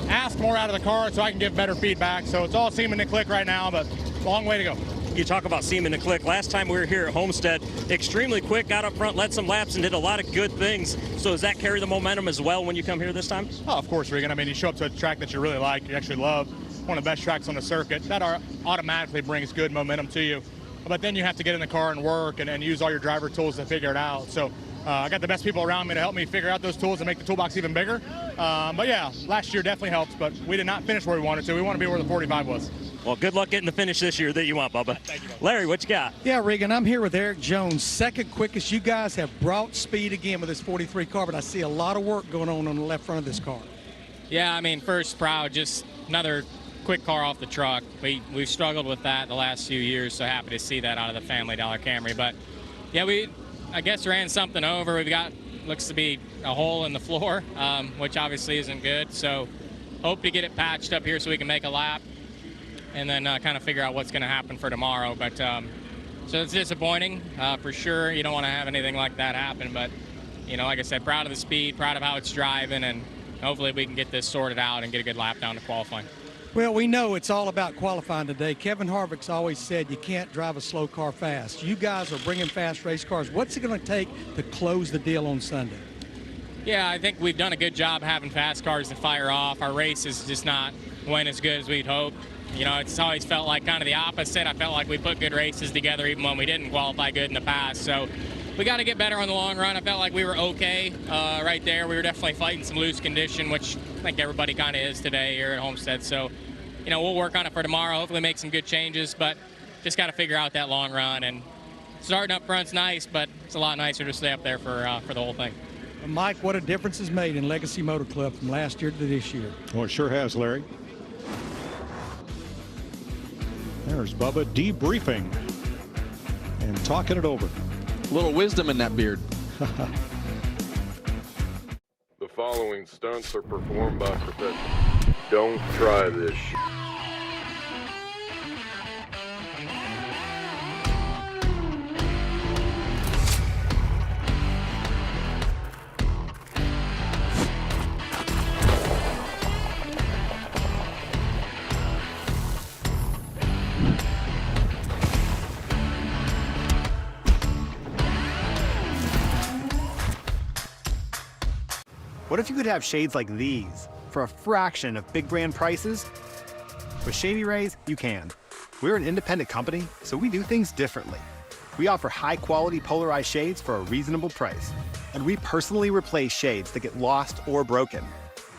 S16: ask more out of the car so I can give better feedback. So it's all seeming to click right now, but long way to go.
S5: You talk about seeming to click. Last time we were here at Homestead, extremely quick, got up front, led some laps, and did a lot of good things. So does that carry the momentum as well when you come here this time?
S16: Oh, of course, Regan. I mean, you show up to a track that you really like, you actually love, one of the best tracks on the circuit. That automatically brings good momentum to you. But then you have to get in the car and work and use all your driver tools to figure it out. So I got the best people around me to help me figure out those tools and make the toolbox even bigger. But yeah, last year definitely helped, but we did not finish where we wanted to. We want to be where the 45 was.
S5: Well, good luck getting the finish this year that you want, Bubba.
S16: Thank you, Bubba.
S5: Larry, what you got?
S7: Yeah, Regan, I'm here with Eric Jones, second quickest. You guys have brought speed again with this 43 car, but I see a lot of work going on the left front of this car.
S14: Yeah, I mean, first proud, just another quick car off the truck. We've struggled with that the last few years, so happy to see that out of the Family Dollar Camry. But yeah, I guess ran something over. We've got, looks to be a hole in the floor, which obviously isn't good. So hope to get it patched up here so we can make a lap and then kind of figure out what's going to happen for tomorrow. But so it's disappointing for sure. You don't want to have anything like that happen, but you know, like I said, proud of the speed, proud of how it's driving, and hopefully we can get this sorted out and get a good lap down to qualifying.
S7: Well, we know it's all about qualifying today. Kevin Harvick's always said you can't drive a slow car fast. You guys are bringing fast race cars. What's it going to take to close the deal on Sunday?
S14: Yeah, I think we've done a good job having fast cars to fire off. Our race is just not went as good as we'd hoped. You know, it's always felt like kind of the opposite. I felt like we put good races together even when we didn't qualify good in the past. So we got to get better on the long run. I felt like we were okay right there. We were definitely fighting some loose condition, which I think everybody kind of is today here at Homestead. So, you know, we'll work on it for tomorrow, hopefully make some good changes, but just got to figure out that long run. And starting up front's nice, but it's a lot nicer to stay up there for the whole thing.
S7: Mike, what a difference is made in Legacy Motor Club from last year to this year.
S2: Oh, it sure has, Larry. There's Bubba debriefing and talking it over.
S3: A little wisdom in that beard.
S17: The following stunts are performed by professionals. Don't try this shit.
S18: What if you could have shades like these for a fraction of big brand prices? With Shady Rays, you can. We're an independent company, so we do things differently. We offer high-quality polarized shades for a reasonable price. And we personally replace shades that get lost or broken.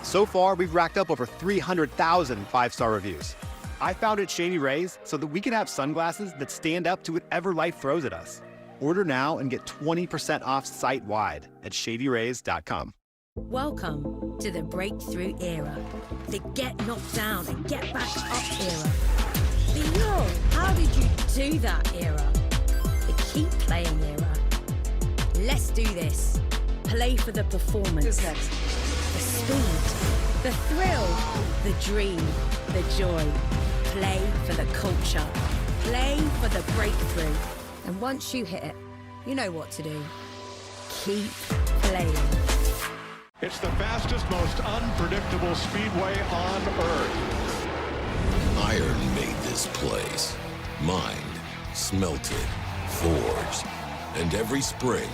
S18: So far, we've racked up over 300,000 five-star reviews. I founded Shady Rays so that we can have sunglasses that stand up to whatever life throws at us. Order now and get 20% off site-wide at shadyrays.com.
S19: Welcome to the breakthrough era, the get knocked down and get back up era, the yo, how did you do that era, the keep playing era. Let's do this. Play for the performance, the speed, the thrill, the dream, the joy. Play for the culture. Play for the breakthrough. And once you hit it, you know what to do. Keep playing.
S2: It's the fastest, most unpredictable speedway on Earth.
S20: Iron made this place. Mined, smelted, forged. And every spring,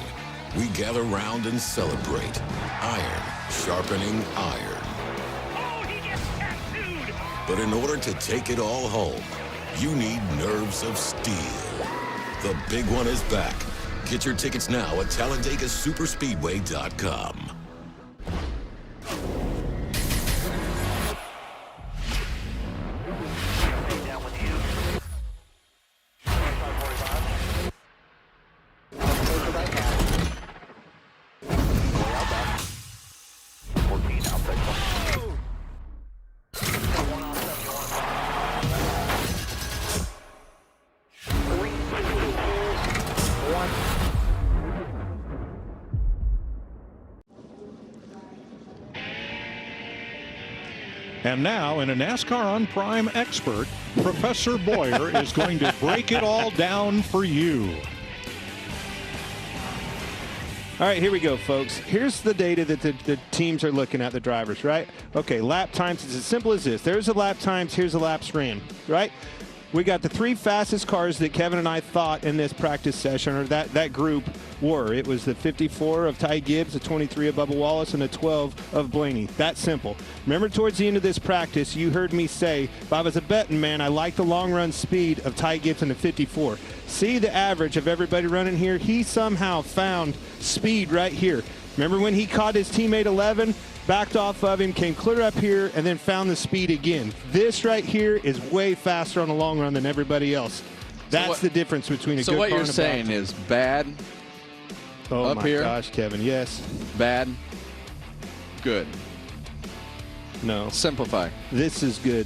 S20: we gather round and celebrate. Iron sharpening iron.
S13: Oh, he gets tattooed!
S20: But in order to take it all home, you need nerves of steel. The big one is back. Get your tickets now at TalladegaSuperspeedway.com.
S2: And now, in a NASCAR on Prime expert, Professor Boyer is going to break it all down for you.
S4: All right, here we go, folks. Here's the data that the teams are looking at, the drivers, right? Okay, lap times. It's as simple as this. There's the lap times. Here's the laps ran, right? We got the 3 fastest cars that Kevin and I thought in this practice session, or that group, were. It was the 54 of Ty Gibbs, the 23 of Bubba Wallace, and the 12 of Blaney. That simple. Remember, towards the end of this practice, you heard me say, if I was a betting man, I like the long-run speed of Ty Gibbs in the 54. See the average of everybody running here? He somehow found speed right here. Remember when he caught his teammate 11? Backed off of him, came clear up here, and then found the speed again. This right here is way faster on the long run than everybody else. That's the difference between a good car and a bad.
S3: So what you're saying is bad up here?
S4: Oh my gosh, Kevin, yes.
S3: Bad, good.
S4: No.
S3: Simplify.
S4: This is good.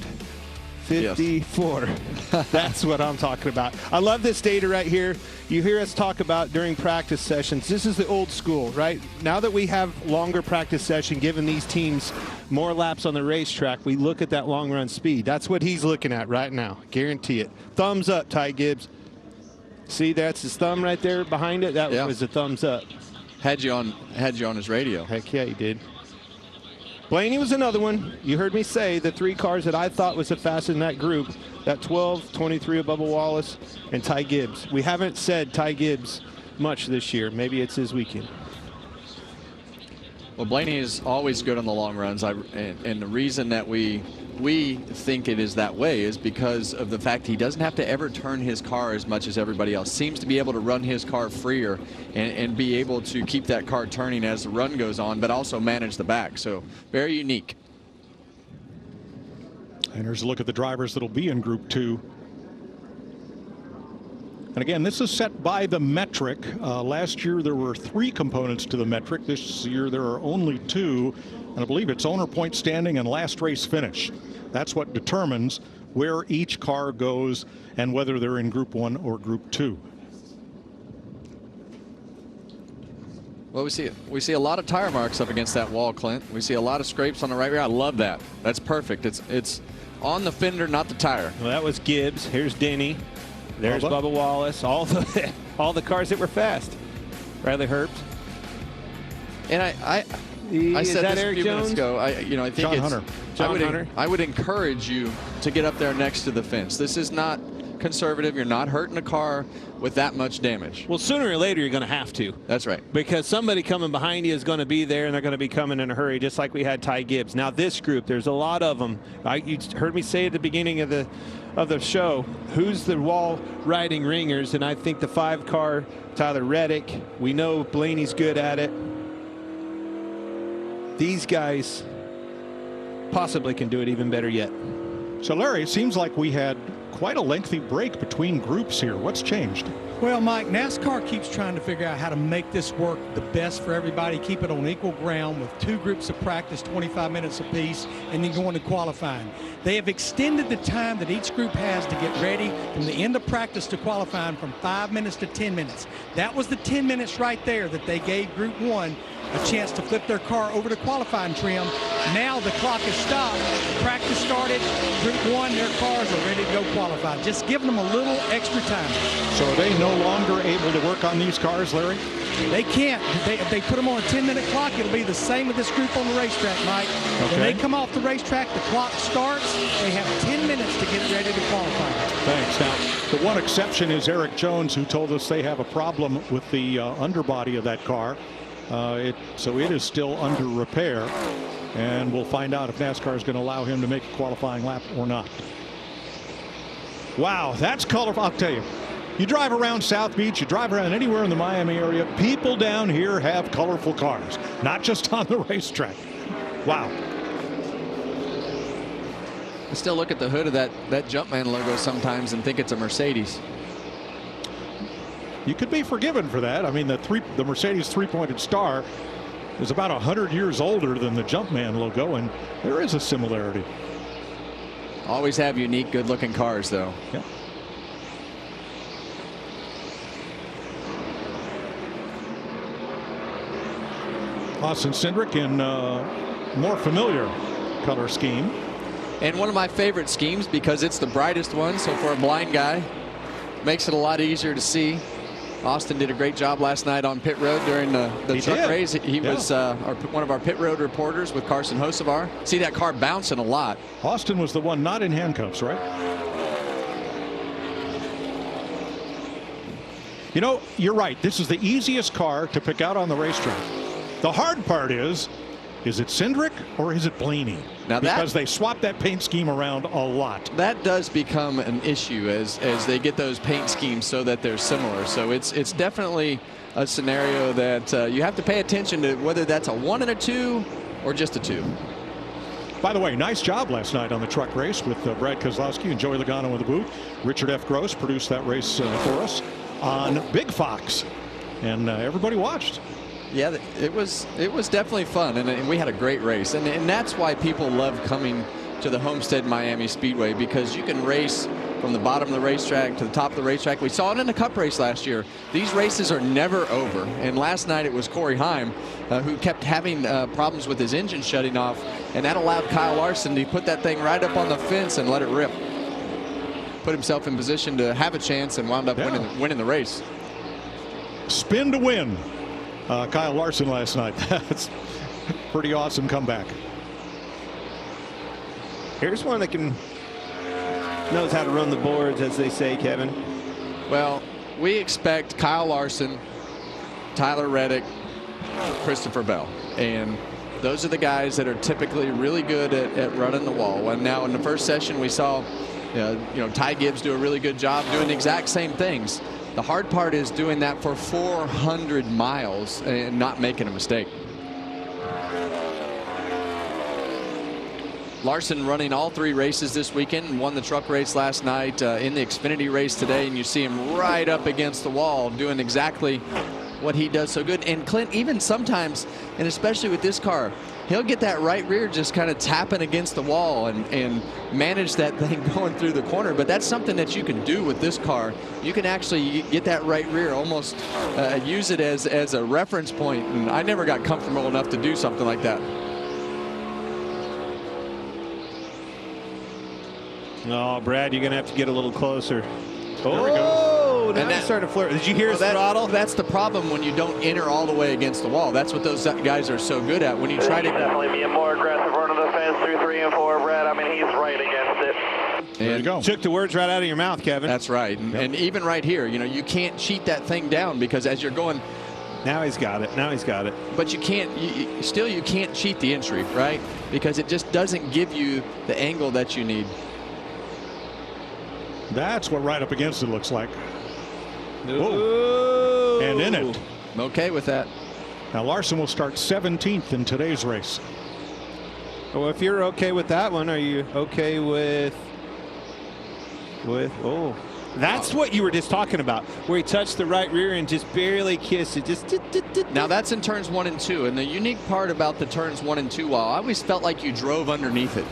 S4: 54. Yes. That's what I'm talking about. I love this data right here. You hear us talk about during practice sessions. This is the old school, right? Now that we have longer practice session, giving these teams more laps on the racetrack, we look at that long run speed. That's what he's looking at right now. Guarantee it. Thumbs up, Ty Gibbs. See, that's his thumb right there behind it. That was a thumbs up.
S3: Had you on his radio.
S4: Heck yeah, he did. Blaney was another one. You heard me say the 3 cars that I thought was the fastest in that group, that 12, 23 of Bubba Wallace, and Ty Gibbs. We haven't said Ty Gibbs much this year. Maybe it's his weekend.
S3: Well, Blaney is always good on the long runs, and the reason that we think it is that way is because of the fact he doesn't have to ever turn his car as much as everybody else. Seems to be able to run his car freer and be able to keep that car turning as the run goes on, but also manage the back. So very unique.
S2: And here's a look at the drivers that'll be in Group 2. And again, this is set by the metric. Last year there were 3 components to the metric. This year there are only 2. And I believe it's owner point standing and last race finish. That's what determines where each car goes and whether they're in Group 1 or Group 2.
S3: Well, we see a lot of tire marks up against that wall, Clint. We see a lot of scrapes on the right rear. I love that. That's perfect. It's on the fender, not the tire.
S4: Well, that was Gibbs. Here's Denny. There's Bubba Wallace. All the cars that were fast. Riley Herbst.
S3: And I said this a few minutes ago. I think
S2: John Hunter.
S3: I would encourage you to get up there next to the fence. This is not conservative. You're not hurting a car with that much damage.
S4: Well, sooner or later you're going to have to.
S3: That's right.
S4: Because somebody coming behind you is going to be there, and they're going to be coming in a hurry, just like we had Ty Gibbs. Now this group, there's a lot of them. You heard me say at the beginning of the show, who's the wall riding ringers, and I think the 5-car Tyler Reddick. We know Blaney's good at it. These guys possibly can do it even better yet.
S2: So Larry, it seems like we had quite a lengthy break between groups here. What's changed?
S7: Well, Mike, NASCAR keeps trying to figure out how to make this work the best for everybody, keep it on equal ground with 2 groups of practice, 25 minutes apiece, and then going to qualifying. They have extended the time that each group has to get ready from the end of practice to qualifying from 5 minutes to 10 minutes. That was the 10 minutes right there that they gave Group 1 a chance to flip their car over to qualifying trim. Now the clock is stopped. Practice started. Group 1, their cars are ready to go qualify. Just giving them a little extra time.
S2: So are they no longer able to work on these cars, Larry?
S7: They can't. If they put them on a 10-minute clock, it'll be the same with this group on the racetrack, Mike.
S2: Okay.
S7: When they come off the racetrack, the clock starts. They have 10 minutes to get ready to qualify.
S2: Thanks. Now, the one exception is Eric Jones, who told us they have a problem with the underbody of that car. So it is still under repair. And we'll find out if NASCAR is going to allow him to make a qualifying lap or not. Wow, that's colorful. I'll tell you, you drive around South Beach, you drive around anywhere in the Miami area, people down here have colorful cars, not just on the racetrack. Wow.
S3: I still look at the hood of that Jumpman logo sometimes and think it's a Mercedes.
S2: You could be forgiven for that. I mean, the Mercedes three-pointed star is about 100 years older than the Jumpman logo, and there is a similarity.
S3: Always have unique, good-looking cars, though.
S2: Yeah. Austin Cindric in more familiar color scheme.
S3: And one of my favorite schemes because it's the brightest one, so for a blind guy, makes it a lot easier to see. Austin did a great job last night on pit road during the truck race. He was one of our pit road reporters with Carson Hocevar. See that car bouncing a lot.
S2: Austin was the one not in handcuffs, right? You know, you're right. This is the easiest car to pick out on the racetrack. The hard part is it Cindric or is it Blaney?
S3: Now
S2: because they swap that paint scheme around a lot.
S3: That does become an issue as they get those paint schemes so that they're similar. So it's definitely a scenario that you have to pay attention to, whether that's a 1 and a 2 or just a 2.
S2: By the way, nice job last night on the truck race with Brad Kozlowski and Joey Logano in the booth. Richard F. Gross produced that race for us on Big Fox, and everybody watched.
S3: Yeah, it was definitely fun, and we had a great race, and that's why people love coming to the Homestead Miami Speedway, because you can race from the bottom of the racetrack to the top of the racetrack. We saw it in the Cup race last year. These races are never over, and last night it was Corey Heim who kept having problems with his engine shutting off, and that allowed Kyle Larson to put that thing right up on the fence and let it rip. Put himself in position to have a chance and wound up winning the race.
S2: Spin to win. Kyle Larson last night. That's pretty awesome comeback.
S4: Here's one that knows how to run the boards, as they say, Kevin.
S3: Well, we expect Kyle Larson, Tyler Reddick, Christopher Bell, and those are the guys that are typically really good at running the wall. And now in the first session we saw Ty Gibbs do a really good job doing the exact same things. The hard part is doing that for 400 miles and not making a mistake. Larson running all 3 races this weekend and won the truck race last night, in the Xfinity race today, and you see him right up against the wall doing exactly what he does so good. And Clint, even sometimes, and especially with this car, he'll get that right rear just kind of tapping against the wall and manage that thing going through the corner. But that's something that you can do with this car. You can actually get that right rear, almost use it as a reference point. And I never got comfortable enough to do something like that.
S4: Oh, Brad, you're going to have to get a little closer.
S2: There we go.
S4: Now he's starting to flirt. Did you hear his throttle?
S3: That's the problem when you don't enter all the way against the wall. That's what those guys are so good at. When you try to
S8: definitely be a more aggressive run of the fence through 3 and 4, Brad. I mean, he's right against it.
S2: There you go.
S4: Took the words right out of your mouth, Kevin.
S3: That's right. And even right here, you can't cheat that thing down, because as you're going.
S4: Now he's got it. Now he's got it.
S3: But you can't. You can't cheat the entry, right? Because it just doesn't give you the angle that you need.
S2: That's what right up against it looks like. Whoa. And in it.
S3: I'm okay with that.
S2: Now Larson will start 17th in today's race.
S4: Well, if you're okay with that one, are you okay with that's what you were just talking about, where he touched the right rear and just barely kissed it.
S3: Now that's in turns 1 and 2, and the unique part about the turns 1 and 2 wall, I always felt like you drove underneath it.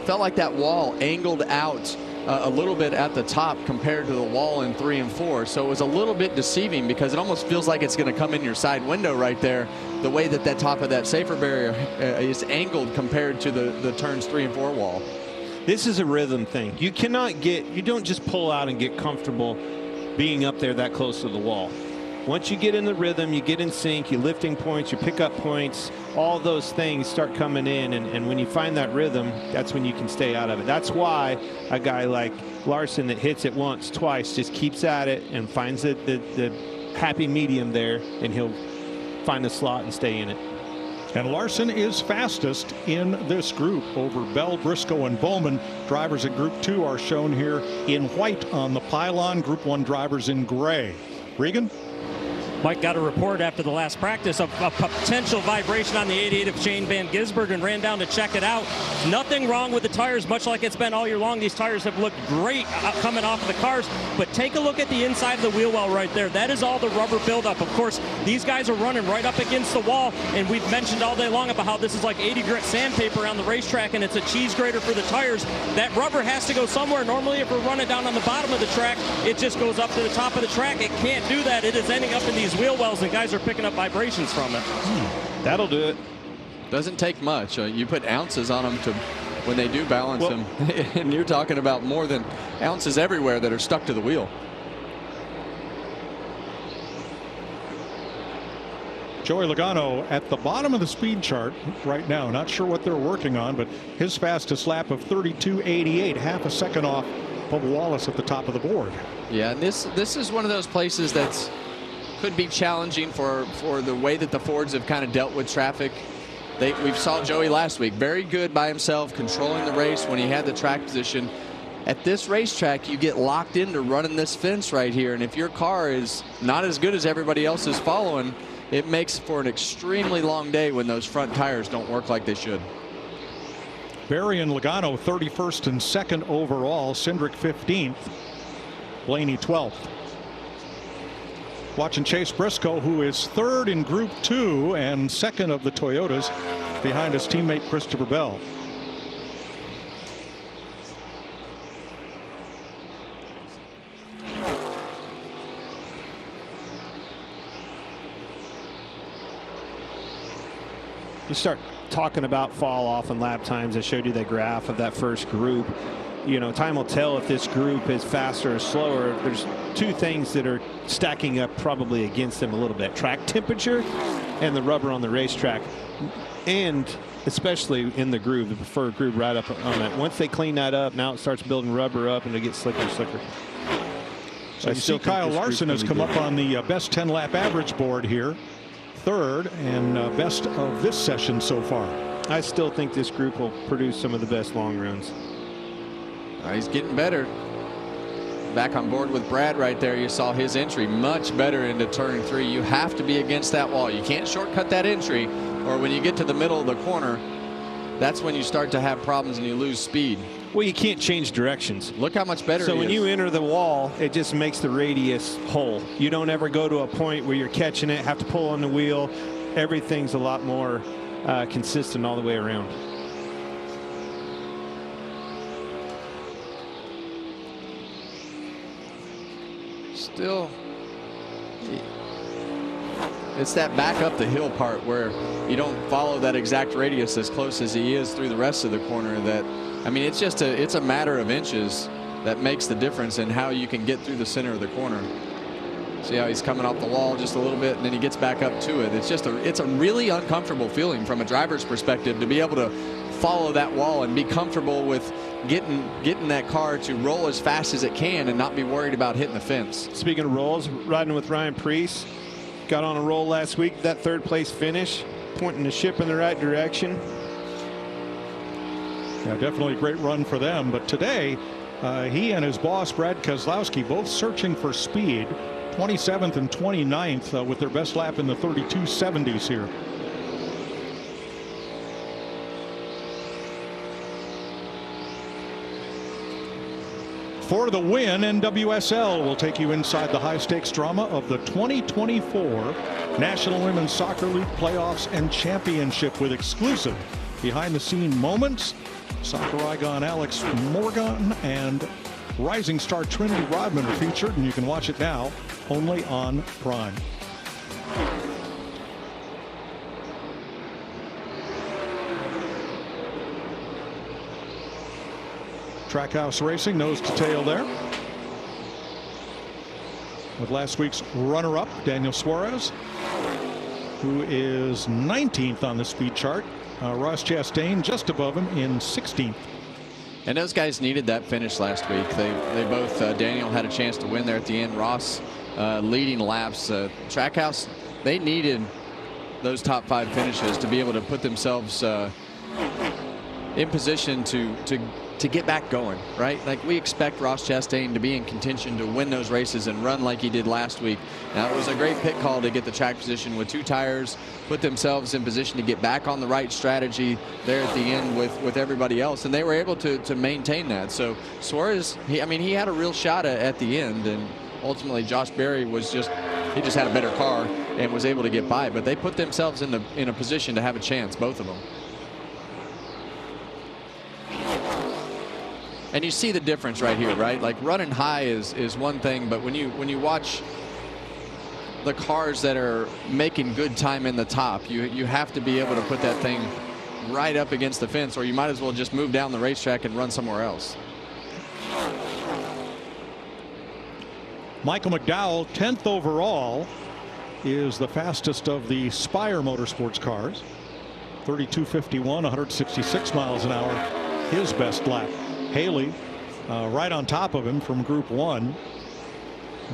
S3: Felt like that wall angled out a little bit at the top compared to the wall in 3 and 4. So it was a little bit deceiving, because it almost feels like it's going to come in your side window right there, the way that top of that safer barrier is angled compared to the turns 3 and 4 wall.
S4: This is a rhythm thing. You don't just pull out and get comfortable being up there that close to the wall. Once you get in the rhythm, you get in sync, your lifting points, your pickup points, all those things start coming in. And when you find that rhythm, that's when you can stay out of it. That's why a guy like Larson that hits it once, twice, just keeps at it and finds the happy medium there, and he'll find the slot and stay in it.
S2: And Larson is fastest in this group over Bell, Briscoe, and Bowman. Drivers in Group 2 are shown here in white on the pylon. Group 1 drivers in gray. Regan?
S5: Mike got a report after the last practice of a potential vibration on the 88 of Shane Van Gisbergen and ran down to check it out. Nothing wrong with the tires, much like it's been all year long. These tires have looked great coming off of the cars, but take a look at the inside of the wheel well right there. That is all the rubber buildup. Of course, these guys are running right up against the wall, and we've mentioned all day long about how this is like 80 grit sandpaper on the racetrack, and it's a cheese grater for the tires. That rubber has to go somewhere. Normally, if we're running down on the bottom of the track, it just goes up to the top of the track. It can't do that. It is ending up in these wheel wells, and guys are picking up vibrations from it.
S4: That'll do it.
S3: Doesn't take much. You put ounces on them to when they do balance them, and you're talking about more than ounces everywhere that are stuck to the wheel.
S2: Joey Logano at the bottom of the speed chart right now. Not sure what they're working on, but his fastest lap of 32.88, half a second off Bubba Wallace at the top of the board.
S3: Yeah, and this is one of those places that's could be challenging for the way that the Fords have kind of dealt with traffic. We saw Joey last week, very good by himself, controlling the race when he had the track position. At this racetrack, you get locked into running this fence right here, and if your car is not as good as everybody else is following, it makes for an extremely long day when those front tires don't work like they should.
S2: Berry and Logano 31st and 2nd overall. Cindric 15th. Blaney 12th. Watching Chase Briscoe, who is 3rd in Group 2 and 2nd of the Toyotas behind his teammate Christopher Bell.
S4: You start talking about fall off and lap times. I showed you that graph of that first group. You know, time will tell if this group is faster or slower. There's two things that are stacking up probably against them a little bit: track temperature and the rubber on the racetrack, and especially in the groove, the preferred groove right up on that. Once they clean that up, now it starts building rubber up and it gets slicker and slicker.
S2: So you see Kyle Larson has come up on the best 10 lap average board here, 3rd and best of this session so far.
S4: I still think this group will produce some of the best long runs.
S3: He's getting better. Back on board with Brad right there. You saw his entry much better into turn 3. You have to be against that wall. You can't shortcut that entry, or when you get to the middle of the corner, that's when you start to have problems and you lose speed.
S4: Well, you can't change directions.
S3: Look how much better
S4: So when you enter the wall, it just makes the radius whole. You don't ever go to a point where you're catching it, have to pull on the wheel. Everything's a lot more consistent all the way around.
S3: Still, it's that back up the hill part where you don't follow that exact radius as close as he is through the rest of the corner. That, I mean, it's just it's a matter of inches that makes the difference in how you can get through the center of the corner. See how he's coming off the wall just a little bit, and then he gets back up to it. It's just it's a really uncomfortable feeling from a driver's perspective to be able to follow that wall and be comfortable with getting that car to roll as fast as it can and not be worried about hitting the fence.
S4: Speaking of rolls, riding with Ryan Preece, got on a roll last week. That 3rd place finish, pointing the ship in the right direction.
S2: Yeah, definitely a great run for them. But today, he and his boss Brad Keselowski both searching for speed. 27th and 29th with their best lap in the 32.70s here. For the win, NWSL will take you inside the high-stakes drama of the 2024 National Women's Soccer League Playoffs and Championship with exclusive behind-the-scene moments. Soccer icon Alex Morgan and rising star Trinity Rodman are featured, and you can watch it now only on Prime. Trackhouse Racing nose to tail there, with last week's runner-up Daniel Suarez, who is 19th on the speed chart. Ross Chastain just above him in 16th.
S3: And those guys needed that finish last week. They both, Daniel had a chance to win there at the end. Ross leading laps. Trackhouse, they needed those top 5 finishes to be able to put themselves in position to get back going, right? Like, we expect Ross Chastain to be in contention to win those races and run like he did last week. Now, it was a great pit call to get the track position with 2 tires, put themselves in position to get back on the right strategy there at the end with everybody else, and they were able to maintain that. So Suarez, he had a real shot at the end, and ultimately Josh Berry just had a better car and was able to get by, but they put themselves in a position to have a chance, both of them. And you see the difference right here, right? Like, running high is one thing, but when you watch the cars that are making good time in the top, you have to be able to put that thing right up against the fence, or you might as well just move down the racetrack and run somewhere else.
S2: Michael McDowell, 10th overall, is the fastest of the Spire Motorsports cars. 32.51, 166 miles an hour, his best lap. Haley right on top of him from Group 1,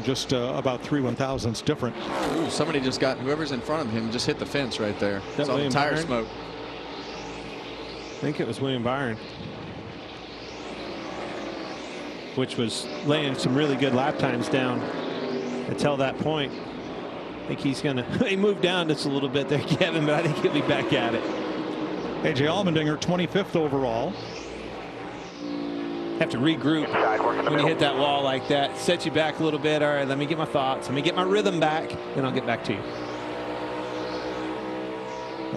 S2: just about 3 1/1000ths different.
S3: Ooh, somebody just got, whoever's in front of him just hit the fence right there. It's all the tire smoke.
S4: I think it was William Byron, which was laying some really good lap times down until that point. I think he's going to, he moved down just a little bit there, Kevin, but I think he'll be back at it.
S2: A.J. Allmendinger, 25th overall.
S4: Have to regroup when you hit that wall like that. Set you back a little bit. All right, let me get my thoughts. Let me get my rhythm back, then I'll get back to you.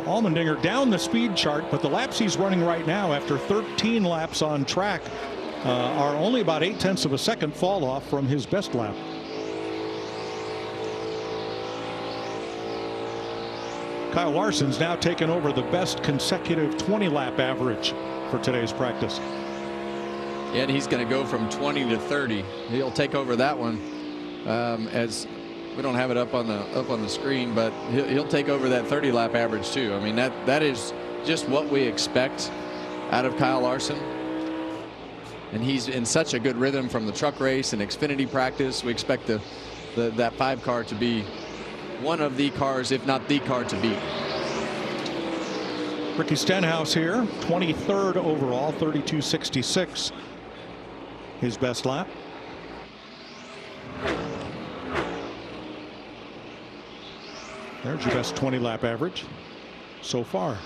S2: Allmendinger down the speed chart, but the laps he's running right now after 13 laps on track are only about 0.8 of a second fall off from his best lap. Kyle Larson's now taken over the best consecutive 20-lap average for today's practice.
S3: Yeah, and he's going to go from 20 to 30. He'll take over that one, as we don't have it up on the screen, but he'll take over that 30-lap average too. I mean, that is just what we expect out of Kyle Larson, and he's in such a good rhythm from the truck race and Xfinity practice. We expect that 5 car to be one of the cars, if not the car, to beat.
S2: Ricky Stenhouse here, 23rd overall, 32.66. His best lap. There's your best 20-lap average so far.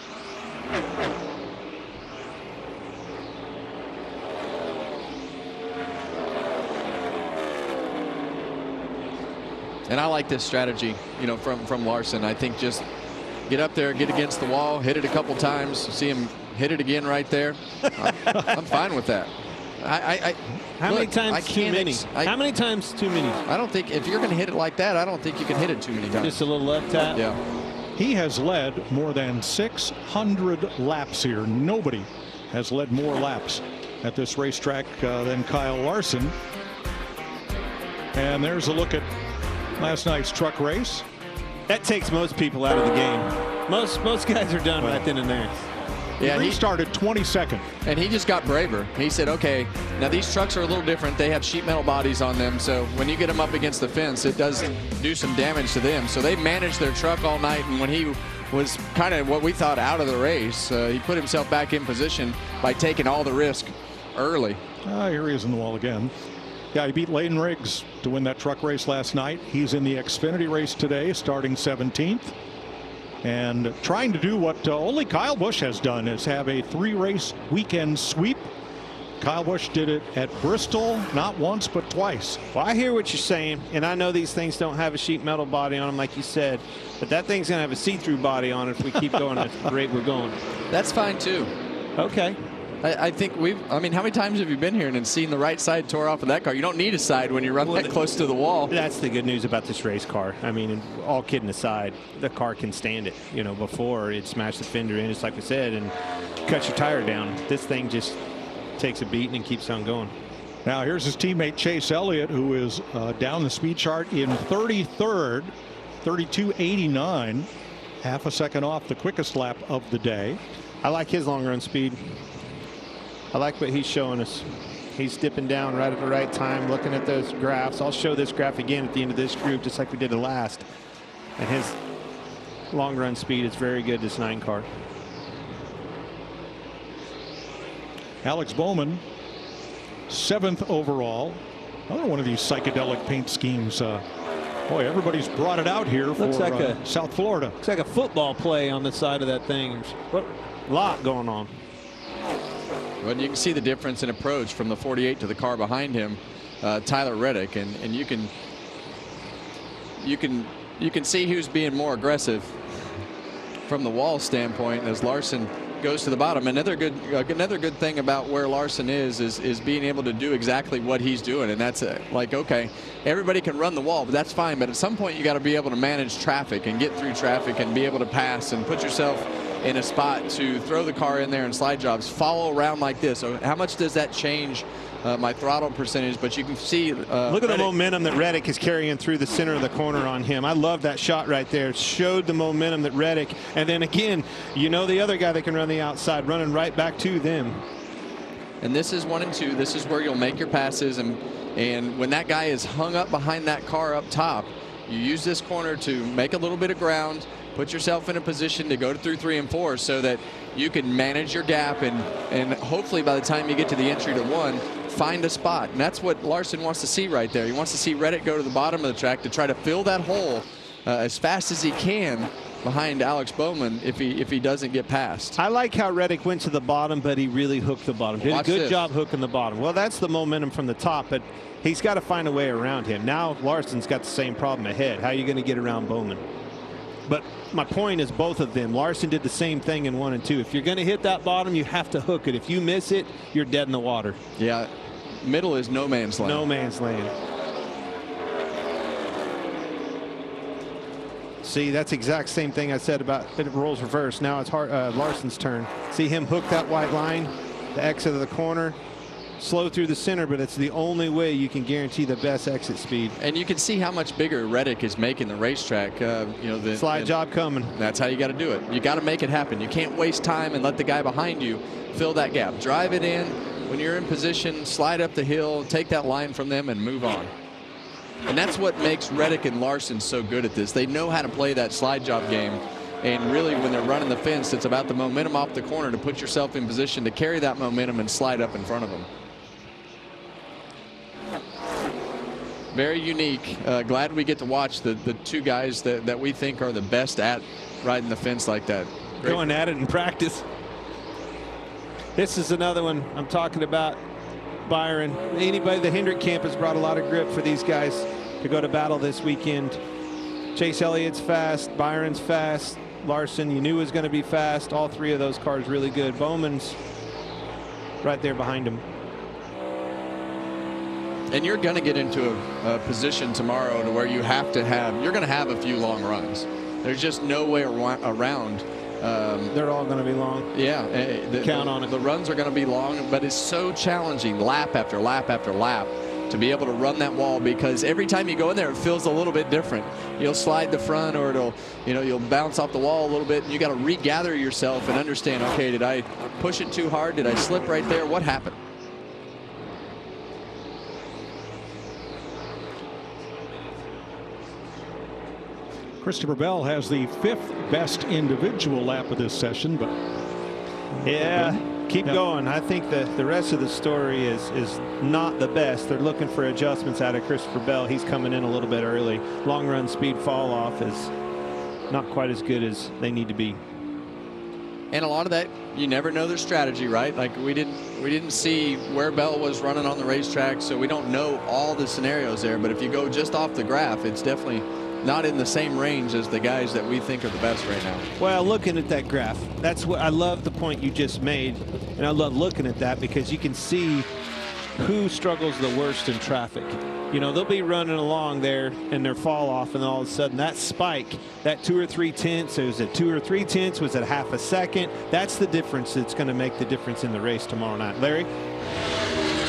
S3: And I like this strategy, from Larson. I think just get up there, get against the wall, hit it a couple times, see him hit it again right there. I'm fine with that.
S4: How many times too many? How many times too many?
S3: I don't think, if you're going to hit it like that, I don't think you can hit it too many times.
S4: Just a little left tap.
S3: Yeah.
S2: He has led more than 600 laps here. Nobody has led more laps at this racetrack than Kyle Larson. And there's a look at last night's truck race.
S4: That takes most people out of the game. Most guys are done right then and there.
S2: Yeah, he started 22nd.
S3: And he just got braver. He said, okay, now these trucks are a little different. They have sheet metal bodies on them. So when you get them up against the fence, it does do some damage to them. So they managed their truck all night. And when he was kind of what we thought out of the race, he put himself back in position by taking all the risk early.
S2: Here he is in the wall again. Yeah, he beat Layden Riggs to win that truck race last night. He's in the Xfinity race today, starting 17th. And trying to do what only Kyle Busch has done, is have a 3-race weekend sweep. Kyle Busch did it at Bristol, not once but twice.
S4: Well, I hear what you're saying, and I know these things don't have a sheet metal body on them like you said, but that thing's going to have a see-through body on it if we keep going at the rate we're going.
S3: That's fine too.
S4: Okay.
S3: I think how many times have you been here and seen the right side tore off of that car? You don't need a side when you run that close to the wall.
S4: That's the good news about this race car. I mean, and all kidding aside, the car can stand it. Before it smashed the fender in, just like we said, and cut your tire down. This thing just takes a beating and keeps on going.
S2: Now here's his teammate Chase Elliott, who is down the speed chart in 33rd, 32.89, half a second off the quickest lap of the day.
S4: I like his long run speed. I like what he's showing us. He's dipping down right at the right time, looking at those graphs. I'll show this graph again at the end of this group, just like we did the last. And long run speed is very good, this 9 car.
S2: Alex Bowman, 7th overall. Another one of these psychedelic paint schemes. Boy, everybody's brought it out here for South Florida.
S4: Looks like a football play on the side of that thing. There's a lot going on.
S3: Well, you can see the difference in approach from the 48 to the car behind him, Tyler Reddick, and you can see who's being more aggressive from the wall standpoint as Larson goes to the bottom. Another good thing about where Larson is being able to do exactly what he's doing, and that's like, okay, everybody can run the wall, but that's fine. But at some point, you got to be able to manage traffic and get through traffic and be able to pass and put yourself in a spot to throw the car in there and slide jobs, follow around like this. So how much does that change my throttle percentage? But you can see.
S4: Look at the momentum that Reddick is carrying through the center of the corner on him. I love that shot right there. It showed the momentum that Reddick, and then again, you know, the other guy that can run the outside, running right back to them.
S3: And this is 1 and 2. This is where you'll make your passes, and when that guy is hung up behind that car up top, you use this corner to make a little bit of ground, put yourself in a position to go through 3 and 4 so that you can manage your gap, and hopefully by the time you get to the entry to 1, find a spot. And that's what Larson wants to see right there. He wants to see Reddick go to the bottom of the track to try to fill that hole as fast as he can behind Alex Bowman if he doesn't get past.
S4: I like how Reddick went to the bottom, but he really hooked the bottom. Did a good job hooking the bottom. Well, that's the momentum from the top, but he's got to find a way around him. Now Larson's got the same problem ahead. How are you going to get around Bowman? But my point is both of them. Larson did the same thing in 1 and 2. If you're going to hit that bottom, you have to hook it. If you miss it, you're dead in the water.
S3: Yeah, middle is no man's land.
S4: No man's land. See, that's the exact same thing I said about it rolls reverse. Now it's Larson's turn. See him hook that white line, the exit of the corner, slow through the center, but it's the only way you can guarantee the best exit speed.
S3: And you can see how much bigger Reddick is making the racetrack. You know, the
S4: slide job coming.
S3: That's how you got to do it. You got to make it happen. You can't waste time and let the guy behind you fill that gap. Drive it in when you're in position, slide up the hill, take that line from them, and move on. And that's what makes Reddick and Larson so good at this. They know how to play that slide job game. And really, when they're running the fence, it's about the momentum off the corner to put yourself in position to carry that momentum and slide up in front of them. Very unique. Glad we get to watch the 2 guys that we think are the best at riding the fence like that.
S4: Great. Going at it in practice. This is another one I'm talking about. Byron, anybody, the Hendrick camp has brought a lot of grip for these guys to go to battle this weekend. Chase Elliott's fast, Byron's fast, Larson you knew was going to be fast. All 3 of those cars really good. Bowman's right there behind him.
S3: And you're going to get into a position tomorrow to where you have to have, you're going to have a few long runs. There's just no way around.
S4: They're all going to be long.
S3: Yeah.
S4: Count on it.
S3: The runs are going to be long, but it's so challenging lap after lap after lap to be able to run that wall, because every time you go in there, it feels a little bit different. You'll slide the front, or you'll bounce off the wall a little bit, and you got to regather yourself and understand, okay, did I push it too hard? Did I slip right there? What happened?
S2: Christopher Bell has the 5th best individual lap of this session, but
S4: yeah, keep going. I think the rest of the story is not the best. They're looking for adjustments out of Christopher Bell. He's coming in a little bit early. Long run speed fall off is not quite as good as they need to be.
S3: And a lot of that, you never know their strategy, right? Like we didn't see where Bell was running on the racetrack, so we don't know all the scenarios there. But if you go just off the graph, it's definitely not in the same range as the guys that we think are the best right now.
S4: Well, looking at that graph, that's what I love, the point you just made, and I love looking at that because you can see who struggles the worst in traffic. You know, they'll be running along there and their fall off, and all of a sudden that spike, that 2 or 3 tenths, was it 2 or 3 tenths, was it half a second? That's the difference that's going to make the difference in the race tomorrow night. Larry?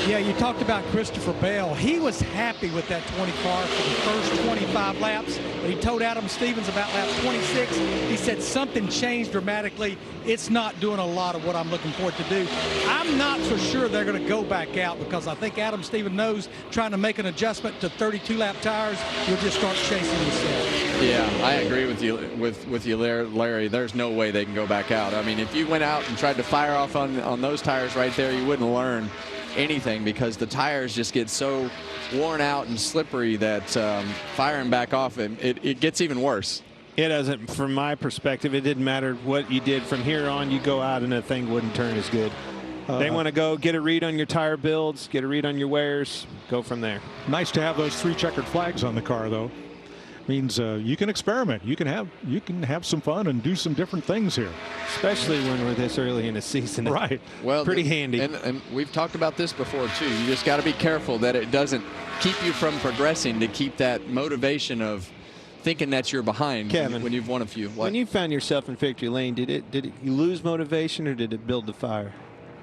S7: Yeah, you talked about Christopher Bell. He was happy with that 20 car for the first 25 laps, but he told Adam Stevens about lap 26, he said something changed dramatically. It's not doing a lot of what I'm looking for it to do. I'm not so sure they're going to go back out because I think Adam Stevens knows trying to make an adjustment to 32-lap tires, you'll just start chasing yourself.
S3: Yeah, I agree with you, Larry. There's no way they can go back out. I mean, if you went out and tried to fire off on those tires right there, you wouldn't learn anything because the tires just get so worn out and slippery that firing back off, it gets even worse.
S4: It doesn't, from my perspective, it didn't matter what you did from here on. You go out and the thing wouldn't turn as good. They want to go get a read on your tire builds, get a read on your wears, go from there.
S2: Nice to have those 3 checkered flags on the car, though. Means you can experiment. You can have some fun and do some different things here,
S4: especially when we're this early in the season.
S2: Right.
S3: Well,
S4: pretty handy.
S3: And we've talked about this before too. You just got to be careful that it doesn't keep you from progressing, to keep that motivation of thinking that you're behind.
S4: Kevin,
S3: when you've won a few. What?
S4: When you found yourself in victory lane, did you lose motivation or did it build the fire?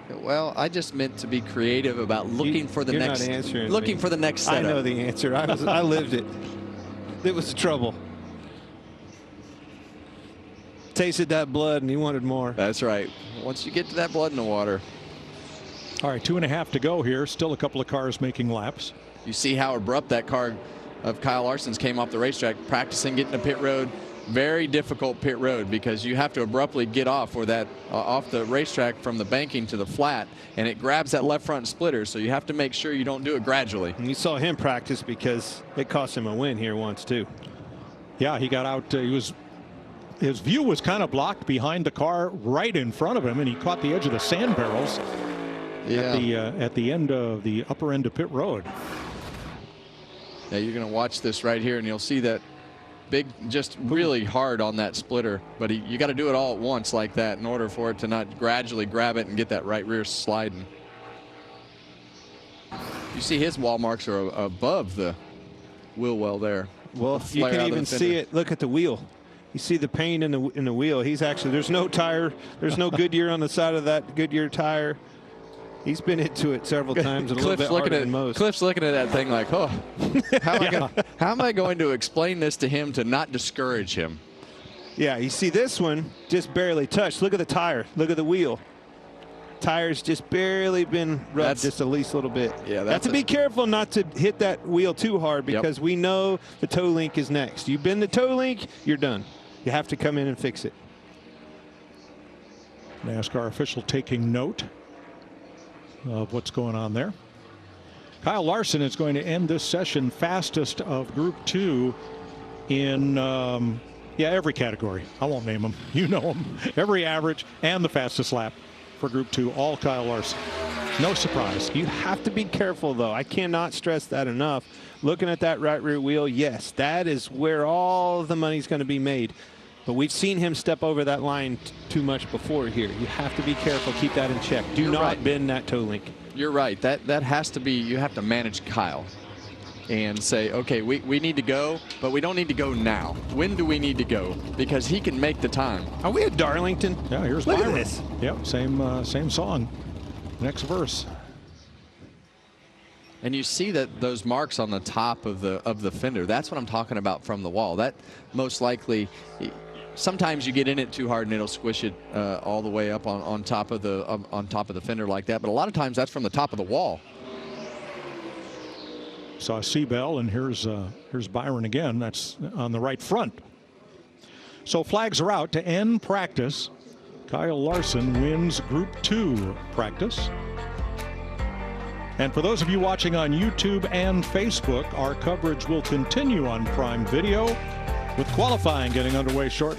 S3: Well, I just meant to be creative about looking for the next.
S4: Not answering
S3: looking
S4: me.
S3: For the next setup.
S4: I know the answer. I lived it. It was trouble. Tasted that blood and he wanted more.
S3: That's right. Once you get to that blood in the water.
S2: All right, 2.5 to go here. Still a couple of cars making laps.
S3: You see how abrupt that car of Kyle Larson's came off the racetrack, practicing getting to pit road. Very difficult pit road because you have to abruptly get off off the racetrack from the banking to the flat, and it grabs that left front splitter, so you have to make sure you don't do it gradually.
S4: And you saw him practice because it cost him a win here once too.
S2: Yeah, he got out. His view was kind of blocked behind the car right in front of him, and he caught the edge of the sand barrels at the end of the upper end of pit road.
S3: Yeah, you're going to watch this right here, and you'll see that big, just really hard on that splitter, but you got to do it all at once like that in order for it to not gradually grab it and get that right rear sliding. You see his wall marks are above the wheel well there.
S4: Well, you can even see it. Look at the wheel. You see the paint in the wheel. He's actually, there's no tire, there's no Goodyear on the side of that Goodyear tire. He's been into it several times and a little bit harder than most.
S3: Cliff's looking at that thing like, oh, how am I going to explain this to him to not discourage him?
S4: Yeah, you see this one just barely touched. Look at the tire. Look at the wheel. Tire's just barely been rubbed just at least a little bit.
S3: Yeah,
S4: have to be careful not to hit that wheel too hard because we know the toe link is next. You bend the toe link, you're done. You have to come in and fix it.
S2: NASCAR official taking note of what's going on there. Kyle Larson is going to end this session fastest of Group 2 in every category. I won't name them. You know them. Every average and the fastest lap for Group 2, all Kyle Larson. No surprise.
S4: You have to be careful, though. I cannot stress that enough. Looking at that right rear wheel, yes, that is where all the money's going to be made. But we've seen him step over that line too much before here. You have to be careful. Keep that in check. Do not bend that toe link.
S3: You're right. That has to be, you have to manage Kyle and say, okay, we need to go, but we don't need to go now. When do we need to go? Because he can make the time.
S4: Are we at Darlington?
S2: Yeah, here's
S4: Look
S2: Byron.
S4: at this.
S2: Yep, same song. Next verse.
S3: And you see that those marks on the top of the fender. That's what I'm talking about from the wall. That most likely, sometimes you get in it too hard and it'll squish it all the way up on top of the fender like that. But a lot of times that's from the top of the wall.
S2: Saw Seabell, and here's Byron again. That's on the right front. So flags are out to end practice. Kyle Larson wins Group 2 practice. And for those of you watching on YouTube and Facebook, our coverage will continue on Prime Video with qualifying getting underway shortly.